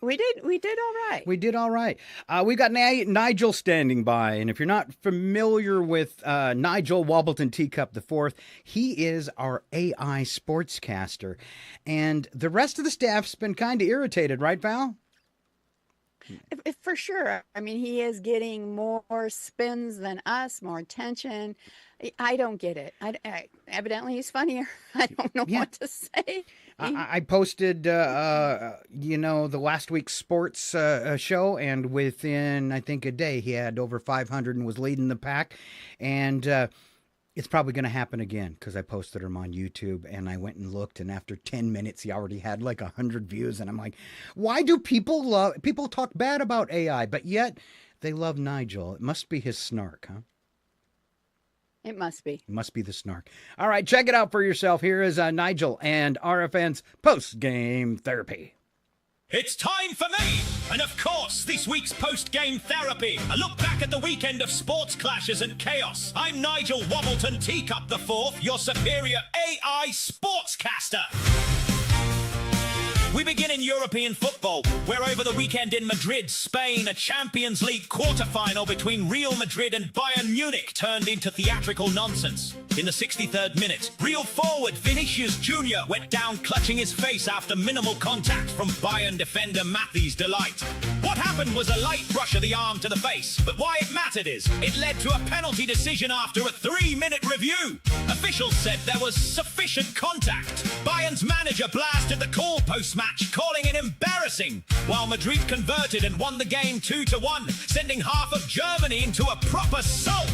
We did all right. We did all right. We got Nigel standing by, and if you're not familiar with Nigel Wobbleton Teacup IV, he is our AI sportscaster, and the rest of the staff's been kind of irritated, right, Val? For sure. I mean, he is getting more spins than us, more attention. I don't get it. Evidently, he's funnier. I don't know what to say. I posted, the last week's sports show, and within, I think, a day, he had over 500 and was leading the pack. And it's probably going to happen again because I posted him on YouTube, and I went and looked, and after 10 minutes, he already had like 100 views. And I'm like, why do people talk bad about AI, but yet they love Nigel? It must be his snark, huh? It must be. It must be the snark. All right, check it out for yourself. Here is Nigel and RFN's post-game therapy. It's time for me! And of course, this week's post-game therapy. A look back at the weekend of sports clashes and chaos. I'm Nigel Wobbleton Teacup IV, your superior AI sportscaster. We begin in European football, where over the weekend in Madrid, Spain, a Champions League quarter-final between Real Madrid and Bayern Munich turned into theatrical nonsense. In the 63rd minute, Real forward Vinicius Jr. went down clutching his face after minimal contact from Bayern defender Matthijs de Ligt. What happened was a light brush of the arm to the face, but why it mattered is it led to a penalty decision after a 3-minute review. Officials said there was sufficient contact. Bayern's manager blasted the call post-match, calling it embarrassing, while Madrid converted and won the game 2-1, sending half of Germany into a proper sulk.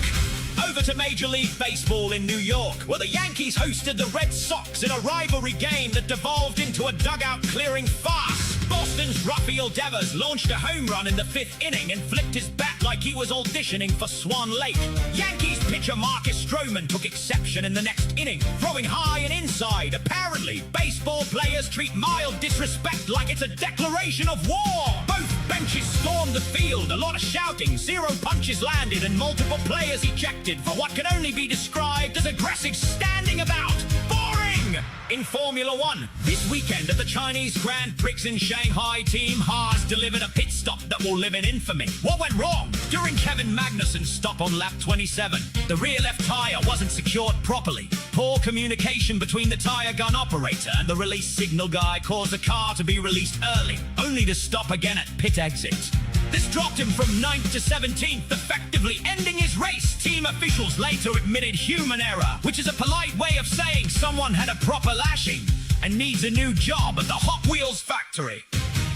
Over to Major League Baseball in New York, where the Yankees hosted the Red Sox in a rivalry game that devolved into a dugout-clearing farce. Boston's Rafael Devers launched a home run in the 5th inning and flipped his bat like he was auditioning for Swan Lake. Yankees pitcher Marcus Stroman took exception in the next inning, throwing high and inside. Apparently, baseball players treat mild disrespect like it's a declaration of war. Both benches stormed the field, a lot of shouting, 0 punches landed, and multiple players ejected for what can only be described as aggressive standing about. Boring! In Formula One, this weekend at the Chinese Grand Prix in Shanghai, Team Haas delivered a pit stop that will live in infamy. What went wrong? During Kevin Magnussen's stop on lap 27, the rear left tyre wasn't secured properly. Poor communication between the tyre gun operator and the release signal guy caused the car to be released early, only to stop again at pit exit. This dropped him from 9th to 17th, effectively ending his race. Team officials later admitted human error, which is a polite way of saying someone had a proper lashing and needs a new job at the Hot Wheels factory.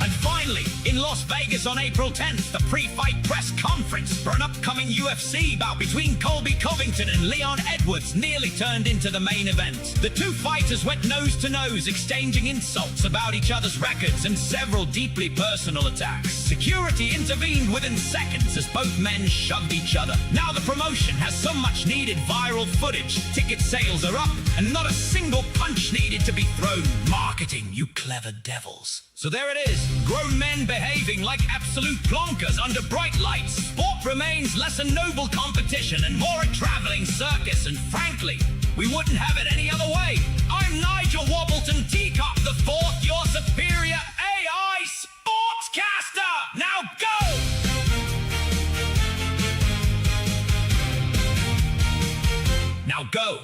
And finally, in Las Vegas on April 10th, the pre-fight press conference for an upcoming UFC bout between Colby Covington and Leon Edwards nearly turned into the main event. The two fighters went nose to nose, exchanging insults about each other's records and several deeply personal attacks. Security intervened within seconds as both men shoved each other. Now the promotion has some much needed viral footage. Ticket sales are up and not a single punch needed to be thrown. Marketing, you clever devils. So there it is, grown men behaving like absolute plonkers under bright lights. Sport remains less a noble competition and more a traveling circus, and frankly, we wouldn't have it any other way. I'm Nigel Wobbleton Teacup the Fourth, your superior AI sportscaster. Now go! Now go.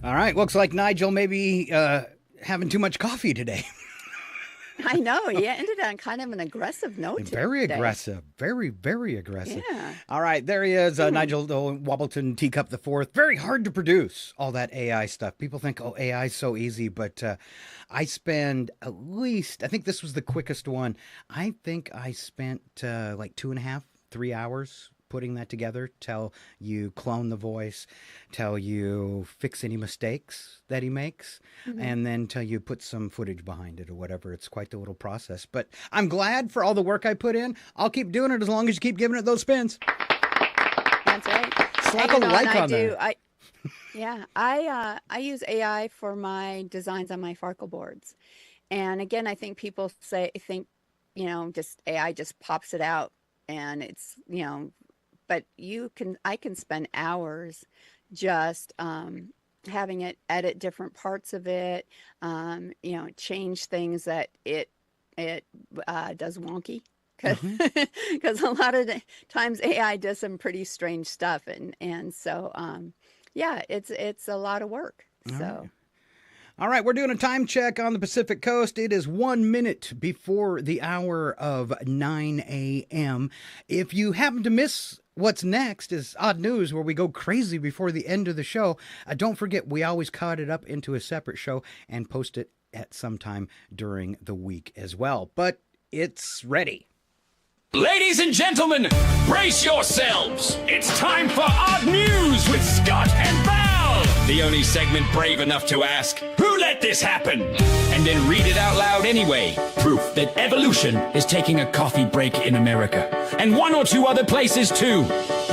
All right, looks like Nigel may be having too much coffee today. I know. He ended on kind of an aggressive note. Very today. aggressive. Very, very aggressive. Yeah. All right, there he is, Nigel Wobbleton Teacup the Fourth. Very hard to produce, all that AI stuff. People think, oh, AI is so easy, but I spend at least, I think this was the quickest one. I think I spent like 2.5, 3 hours putting that together, till you clone the voice, till you fix any mistakes that he makes, and then till you put some footage behind it or whatever. It's quite the little process. But I'm glad for all the work I put in. I'll keep doing it as long as you keep giving it those spins. That's right. Slap a like on there. I use AI for my designs on my Farkle boards. And again, I think people think, just AI just pops it out and it's, but I can spend hours just having it edit different parts of it, change things that it does wonky, because a lot of the times AI does some pretty strange stuff, and so it's a lot of work. All right, we're doing a time check on the Pacific Coast. It is 1 minute before the hour of 9 a.m. If you happen to miss what's next is Odd News, where we go crazy before the end of the show. Don't forget, we always cut it up into a separate show and post it at some time during the week as well. But it's ready. Ladies and gentlemen, brace yourselves. It's time for Odd News with Scott and Val. The only segment brave enough to ask, who let this happen? And then read it out loud anyway. Proof that evolution is taking a coffee break in America. And 1 or 2 other places too.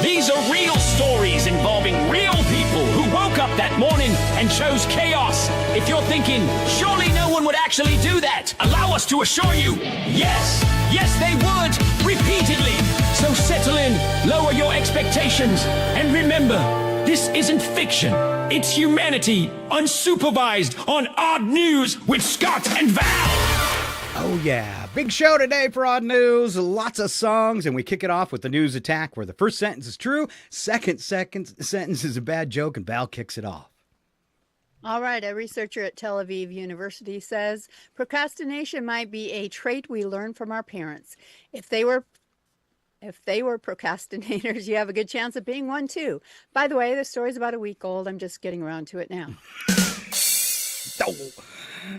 These are real stories involving real people who woke up that morning and chose chaos. If you're thinking, surely no one would actually do that, allow us to assure you, yes, they would, repeatedly. So settle in, lower your expectations, and remember, this isn't fiction. It's humanity, unsupervised, on Odd News with Scott and Val. Oh, yeah. Big show today for Odd News. Lots of songs, and we kick it off with the news attack, where the first sentence is true, second sentence is a bad joke, and Val kicks it off. All right. A researcher at Tel Aviv University says procrastination might be a trait we learn from our parents. If they were procrastinators, you have a good chance of being one too. By the way, the story's about a week old. I'm just getting around to it now.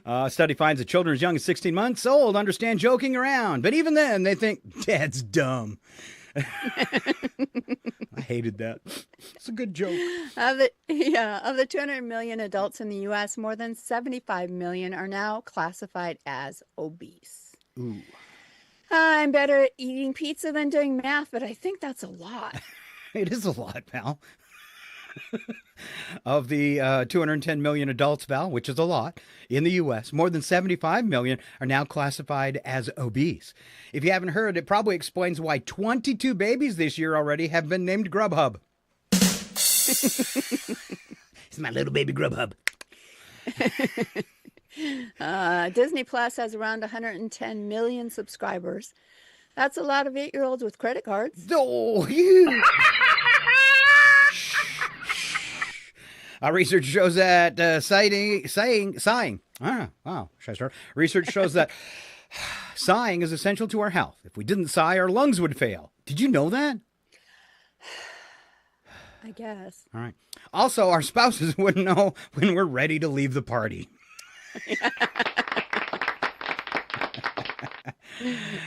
A study finds that children as young as 16 months old understand joking around, but even then they think Dad's dumb. I hated that. It's a good joke. Of the 200 million adults in the U.S., more than 75 million are now classified as obese. Ooh. I'm better at eating pizza than doing math, but I think that's a lot. It is a lot, Val. Of the 210 million adults, Val, which is a lot, in the U.S., more than 75 million are now classified as obese. If you haven't heard, it probably explains why 22 babies this year already have been named Grubhub. It's my little baby Grubhub. Disney Plus has around 110 million subscribers. That's a lot of 8-year-olds with credit cards. Oh, yeah. Research shows that sighing. Wow, should I start? Research shows that sighing is essential to our health. If we didn't sigh, our lungs would fail. Did you know that? I guess. All right. Also, our spouses wouldn't know when we're ready to leave the party.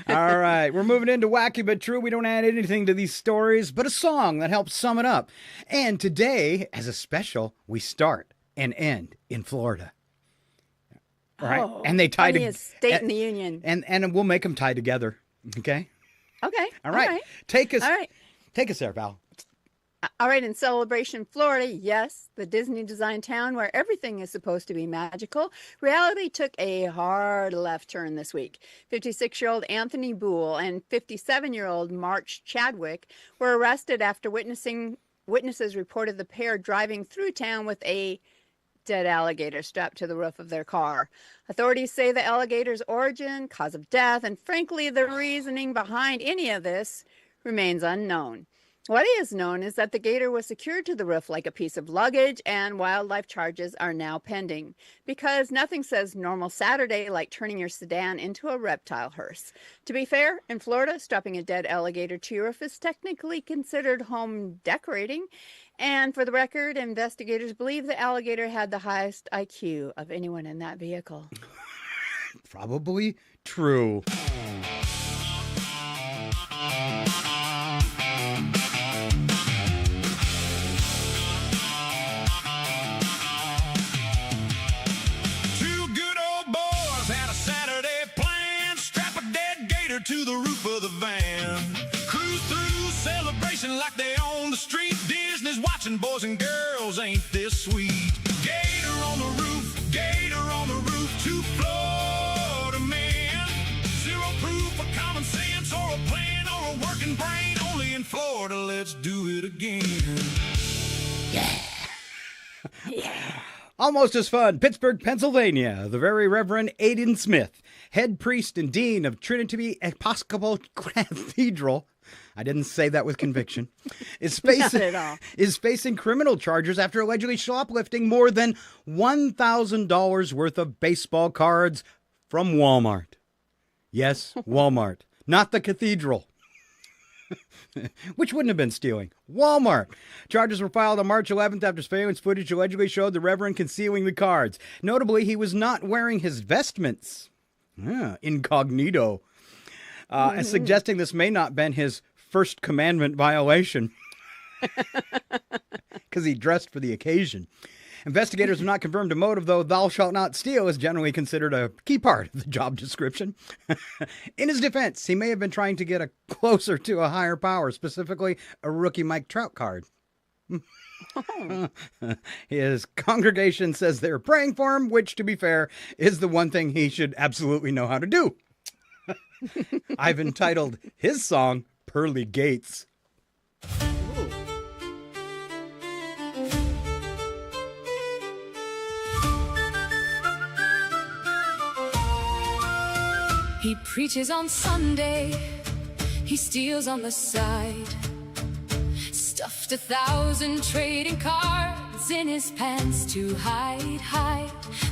All right, we're moving into Wacky But True. We don't add anything to these stories, but a song that helps sum it up. And today, as a special, we start and end in Florida. All right, and they tie together. State in the union. And we'll make them tie together. Okay. Okay. All right. Take us there, Val. All right, in Celebration, Florida, yes, the Disney design town where everything is supposed to be magical, reality took a hard left turn this week. 56-year-old Anthony Boole and 57-year-old March Chadwick were arrested after witnesses reported the pair driving through town with a dead alligator strapped to the roof of their car. Authorities say the alligator's origin, cause of death, and frankly, the reasoning behind any of this remains unknown. What is known is that the gator was secured to the roof like a piece of luggage, and wildlife charges are now pending. Because nothing says normal Saturday like turning your sedan into a reptile hearse. To be fair, in Florida, strapping a dead alligator to your roof is technically considered home decorating. And for the record, investigators believe the alligator had the highest IQ of anyone in that vehicle. Probably true. To the roof of the van, cruise through Celebration like they own the street. Disney's watching, boys and girls, ain't this sweet? Gator on the roof, two Florida men. Zero proof for common sense or a plan or a working brain. Only in Florida, let's do it again. Yeah. Almost as fun, Pittsburgh, Pennsylvania. The very Reverend Aidan Smith, head priest and dean of Trinity Episcopal Cathedral, I didn't say that with conviction, is facing criminal charges after allegedly shoplifting more than $1,000 worth of baseball cards from Walmart. Yes, Walmart, not the cathedral. Which wouldn't have been stealing. Walmart. Charges were filed on March 11th after surveillance footage allegedly showed the Reverend concealing the cards. Notably, he was not wearing his vestments. Incognito. Suggesting this may not have been his first commandment violation. Because he dressed for the occasion. Investigators have not confirmed a motive, though thou shalt not steal is generally considered a key part of the job description. In his defense, he may have been trying to get closer to a higher power, specifically a rookie Mike Trout card. His congregation says they're praying for him, which, to be fair, is the one thing he should absolutely know how to do. I've entitled his song, Pearly Gates. He preaches on Sunday, he steals on the side. Stuffed 1,000 trading cards in his pants to hide.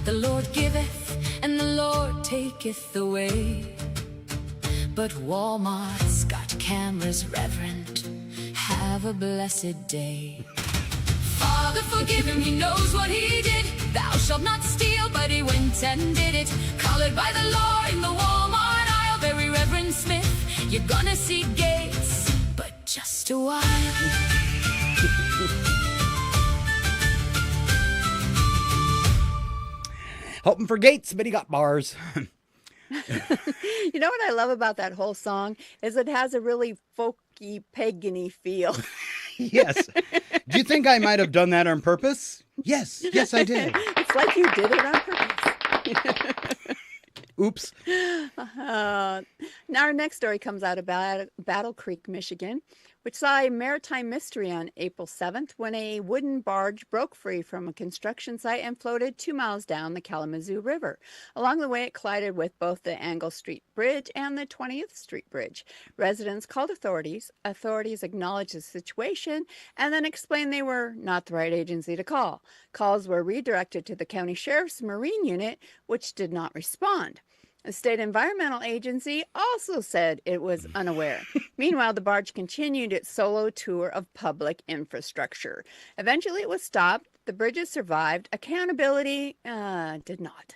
The Lord giveth and the Lord taketh away. But Walmart's got cameras, Reverend. Have a blessed day. Father, forgive him, he knows what he did. Thou shalt not steal, but he went and did it. Collared by the law in the Walmart aisle. Very Reverend Smith, you're gonna see Gates, but just a while. Hoping for Gates, but he got bars. You know what I love about that whole song is it has a really folky, pagany feel. Yes. Do you think I might have done that on purpose? Yes. Yes, I did. It's like you did it on purpose. Oops. Now our next story comes out of Battle Creek, Michigan, which saw a maritime mystery on April 7th when a wooden barge broke free from a construction site and floated 2 miles down the Kalamazoo River. Along the way, it collided with both the Angle Street Bridge and the 20th Street Bridge. Residents called authorities. Authorities acknowledged the situation and then explained they were not the right agency to call. Calls were redirected to the county sheriff's Marine unit, which did not respond. The state environmental agency also said it was unaware. Meanwhile, the barge continued its solo tour of public infrastructure. Eventually, it was stopped. The bridges survived. Accountability did not.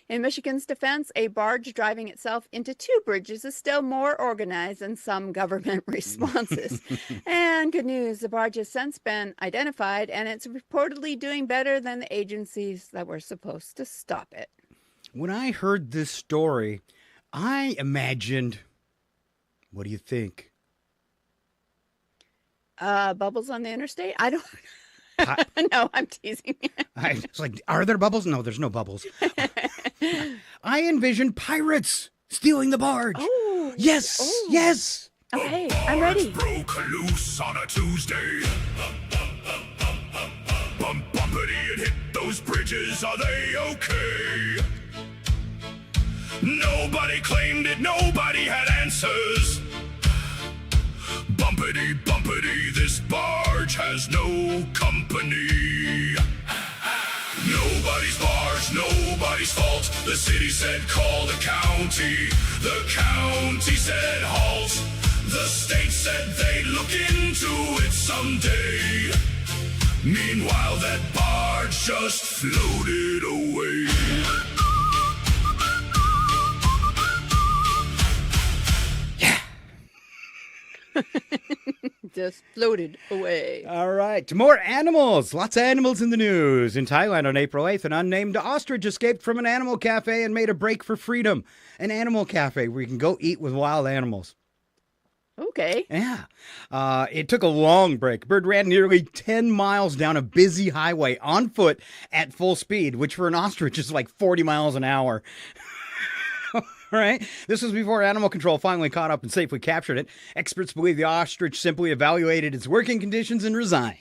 In Michigan's defense, a barge driving itself into 2 bridges is still more organized than some government responses. And good news, the barge has since been identified, and it's reportedly doing better than the agencies that were supposed to stop it. When I heard this story, I imagined, what do you think? Bubbles on the interstate? I don't... No, I'm teasing. It's like, are there bubbles? No, there's no bubbles. I envisioned pirates stealing the barge. Oh. Yes, Oh. yes. Okay, I'm ready. Broke loose on a Tuesday. Bumpity and hit those bridges. Are they okay? Nobody claimed it. Nobody had answers. Bumpity, bumpity, this barge has no company. Nobody's barge, nobody's fault. The city said call the county. The county said halt. The state said they'd look into it someday. Meanwhile, that barge just floated away. Just floated away. All right, more animals. Lots of animals in the news. In Thailand on April 8th, an unnamed ostrich escaped from an animal cafe and made a break for freedom. An animal cafe where you can go eat with wild animals. Okay. Yeah. It took a long break. Bird ran nearly 10 miles down a busy highway on foot at full speed, which for an ostrich is like 40 miles an hour. Right? This was before animal control finally caught up and safely captured it. Experts believe the ostrich simply evaluated its working conditions and resigned.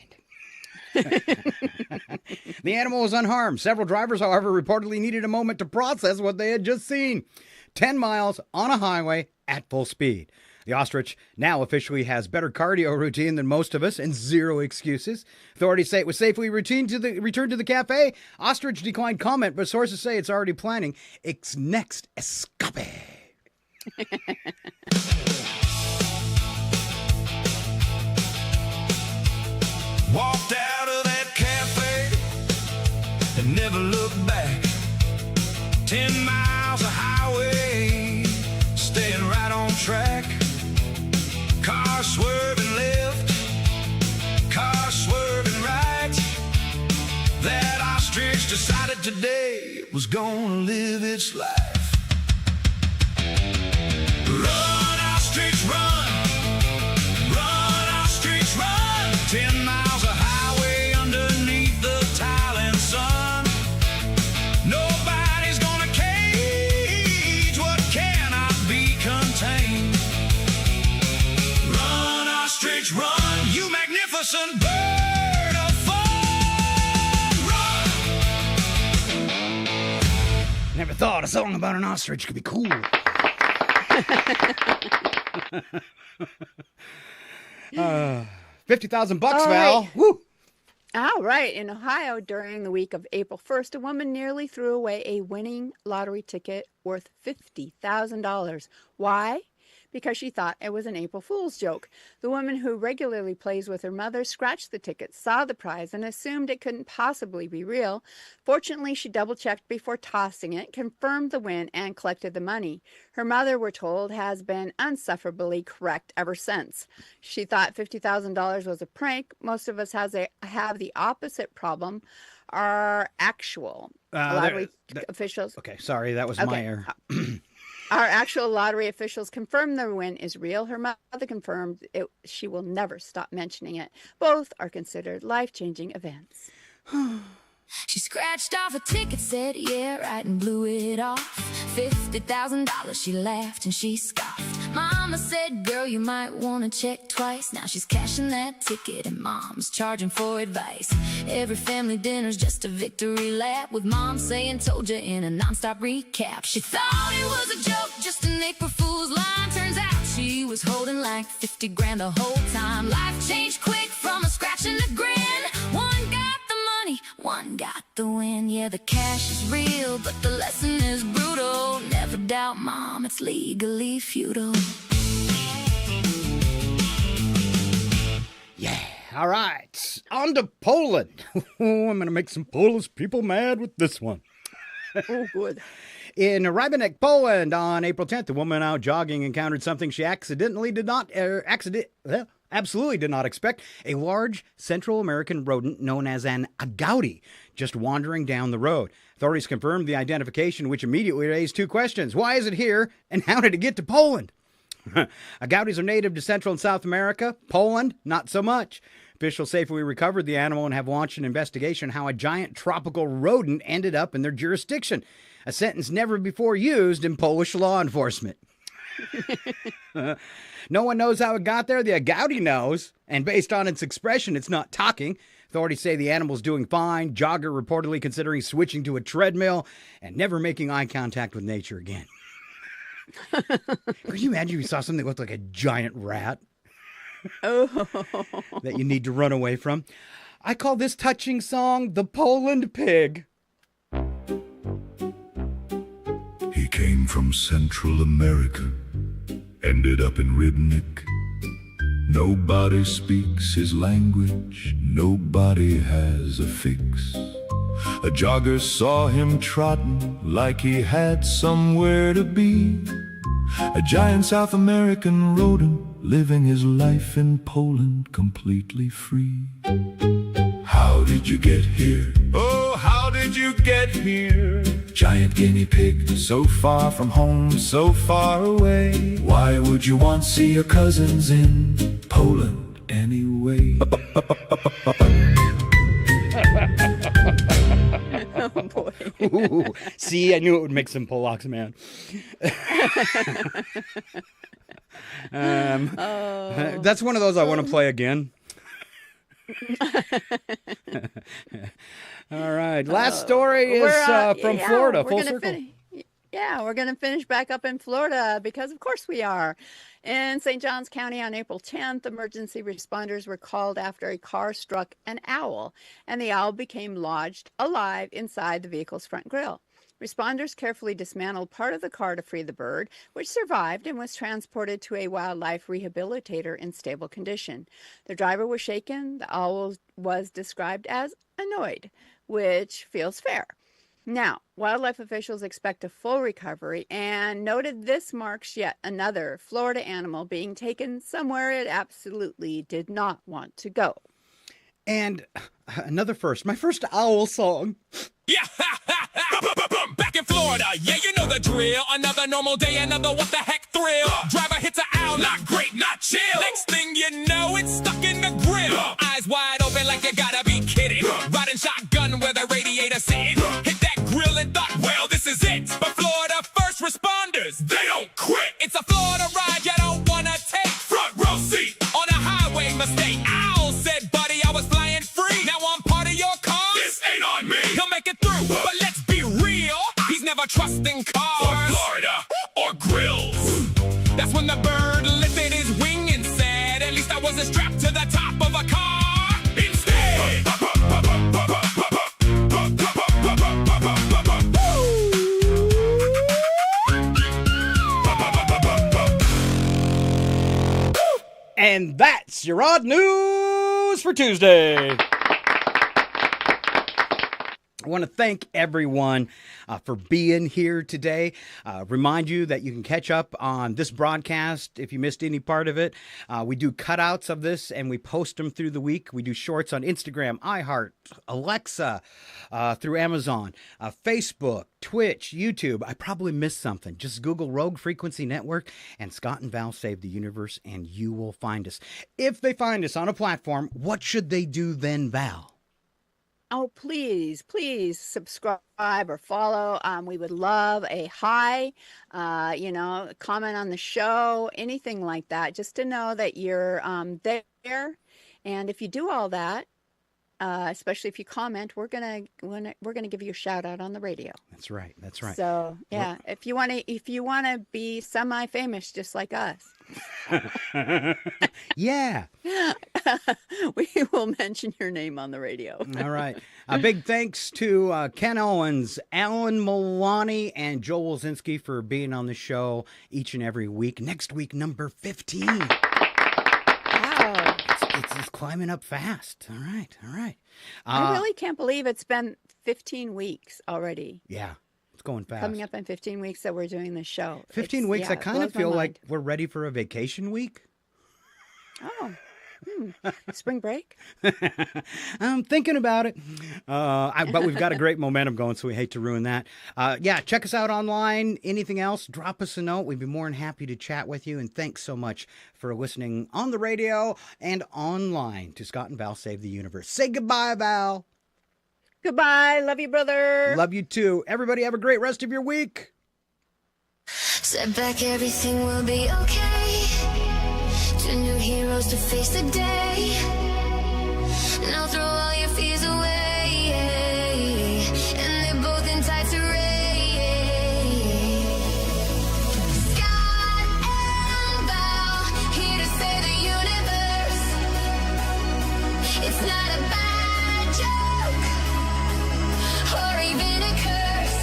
The animal was unharmed. Several drivers, however, reportedly needed a moment to process what they had just seen. 10 miles on a highway at full speed. The ostrich now officially has better cardio routine than most of us and zero excuses. Authorities say it was safely returned to the cafe. Ostrich declined comment, but sources say it's already planning its next escape. Walked out of that cafe and never looked back. 10 miles of highway, staying right on track. Car swerving left, car swerving right. That ostrich decided today it was gonna live its life. Run, ostrich, run. Run, ostrich, run. 10 miles of highway underneath the Thailand sun. Nobody's gonna cage what cannot be contained. Run, ostrich, run, you magnificent bird of fun. Run! Never thought a song about an ostrich could be cool. 50,000 bucks, Val. Right. Woo! All right. In Ohio, during the week of April 1st, a woman nearly threw away a winning lottery ticket worth $50,000. Why? Because she thought it was an April Fool's joke. The woman, who regularly plays with her mother, scratched the ticket, saw the prize, and assumed it couldn't possibly be real. Fortunately, she double-checked before tossing it, confirmed the win, and collected the money. Her mother, we're told, has been insufferably correct ever since. She thought $50,000 was a prank. Most of us have the opposite problem. Our actual lottery officials... Okay, sorry, that was my error. Our actual lottery officials confirmed the win is real. Her mother confirmed she will never stop mentioning it. Both are considered life-changing events. She scratched off a ticket, said yeah, right, and blew it off. $50,000, she laughed and she scoffed. Mama said, girl, you might want to check twice. Now she's cashing that ticket and mom's charging for advice. Every family dinner's just a victory lap, with mom saying told you in a non-stop recap. She thought it was a joke, just an April Fool's line. Turns out she was holding like 50 grand the whole time. Life changed quick from a scratch and a grin. One got the money, one got the win. Yeah, the cash is real, but the lesson is brutal. Never doubt mom, it's legally futile. Yeah, all right. On to Poland. I'm going to make some Polish people mad with this one. Oh, good. In Rybnik, Poland, on April 10th, a woman out jogging encountered something she absolutely did not expect. A large Central American rodent known as an agouti just wandering down the road. Authorities confirmed the identification, which immediately raised two questions. Why is it here, and how did it get to Poland? Agoutis are native to Central and South America. Poland, not so much. Officials safely recovered the animal and have launched an investigation how a giant tropical rodent ended up in their jurisdiction. A sentence never before used in Polish law enforcement. No one knows how it got there. The agouti knows, and based on its expression, it's not talking. Authorities say the animal's doing fine. Jogger reportedly considering switching to a treadmill and never making eye contact with nature again. Could you imagine if you saw something that looked like a giant rat? Oh. That you need to run away from? I call this touching song the Poland Pig. He came from Central America, ended up in Rybnik. Nobody speaks his language, nobody has a fix. A jogger saw him trotting like he had somewhere to be. A giant South American rodent living his life in Poland completely free. How did you get here? Oh, how did you get here? Giant guinea pig, so far from home, so far away. Why would you want to see your cousins in Poland anyway? Oh, boy. Ooh, see, I knew it would make some Polacks, man. That's one of those I want to play again. All right. Last story is from Florida. Full circle. We're going to finish back up in Florida because, of course, we are. In St. Johns County on April 10th, emergency responders were called after a car struck an owl, and the owl became lodged alive inside the vehicle's front grille. Responders carefully dismantled part of the car to free the bird, which survived and was transported to a wildlife rehabilitator in stable condition. The driver was shaken. The owl was described as annoyed, which feels fair. Now, wildlife officials expect a full recovery and noted this marks yet another Florida animal being taken somewhere it absolutely did not want to go. And another first, my first owl song. Yeah, back in Florida, yeah, you know the drill. Another normal day, another what the heck thrill. Driver hits an owl, not great, not chill. Next thing you know, it's stuck in the grill. Eyes wide open like you gotta be kidding. Riding shotgun where the radiator sitting. Hit that grill and thought, well, this is it. But Florida first responders, they don't quit. It's a Florida ride you don't wanna take. Front row seat on a highway mistake. Owl said, buddy, I was flying free. Now I'm part of your car. This ain't on me. He'll make it through, but let's be real. He's never trusting cars. Or Florida, or grills. That's when the bird lifted his wing and said, at least I wasn't strapped to the top of a car. Instead. And that's your odd news for Tuesday. I want to thank everyone for being here today. Remind you that you can catch up on this broadcast if you missed any part of it. We do cutouts of this and we post them through the week. We do shorts on Instagram, iHeart, Alexa, through Amazon, Facebook, Twitch, YouTube. I probably missed something. Just Google Rogue Frequency Network and Scott and Val Save the Universe and you will find us. If they find us on a platform, what should they do then, Val? Oh, please subscribe or follow. We would love a hi, comment on the show, anything like that, just to know that you're there. And if you do all that, especially if you comment, we're gonna give you a shout out on the radio. That's right. That's right. So yeah, if you wanna be semi-famous just like us. Yeah. We will mention your name on the radio. All right. A big thanks to Ken Owens, Alan Milani, and Joel Wilzinski for being on the show each and every week. Next week, number 15. Wow. It's climbing up fast. All right. I really can't believe it's been 15 weeks already. Yeah. going fast. Coming up in 15 weeks that we're doing this show. 15 weeks, I kind of feel like we're ready for a vacation week. Oh. Spring break? I'm thinking about it. But we've got a great momentum going, so we hate to ruin that. Yeah, check us out online. Anything else, drop us a note. We'd be more than happy to chat with you. And thanks so much for listening on the radio and online to Scott and Val Save the Universe. Say goodbye, Val. Goodbye. Love you, brother. Love you, too. Everybody have a great rest of your week. Step back, everything will be okay. Two new heroes to face the day. Now throw all your fears away. And they're both in tights array. Scott and Val, here to save the universe. It's not a bad joke or even a curse.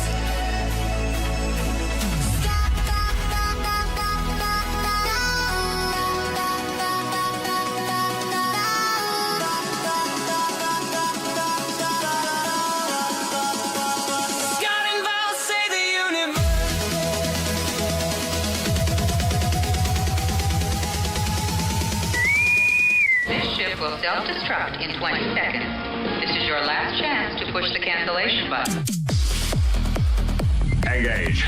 Will self-destruct in 20 seconds. This is your last chance to push the cancellation button. Engage.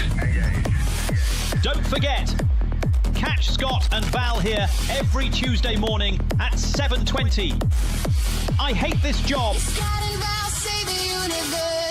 Don't forget, catch Scott and Val here every Tuesday morning at 7:20. I hate this job. Scott and Val save the universe.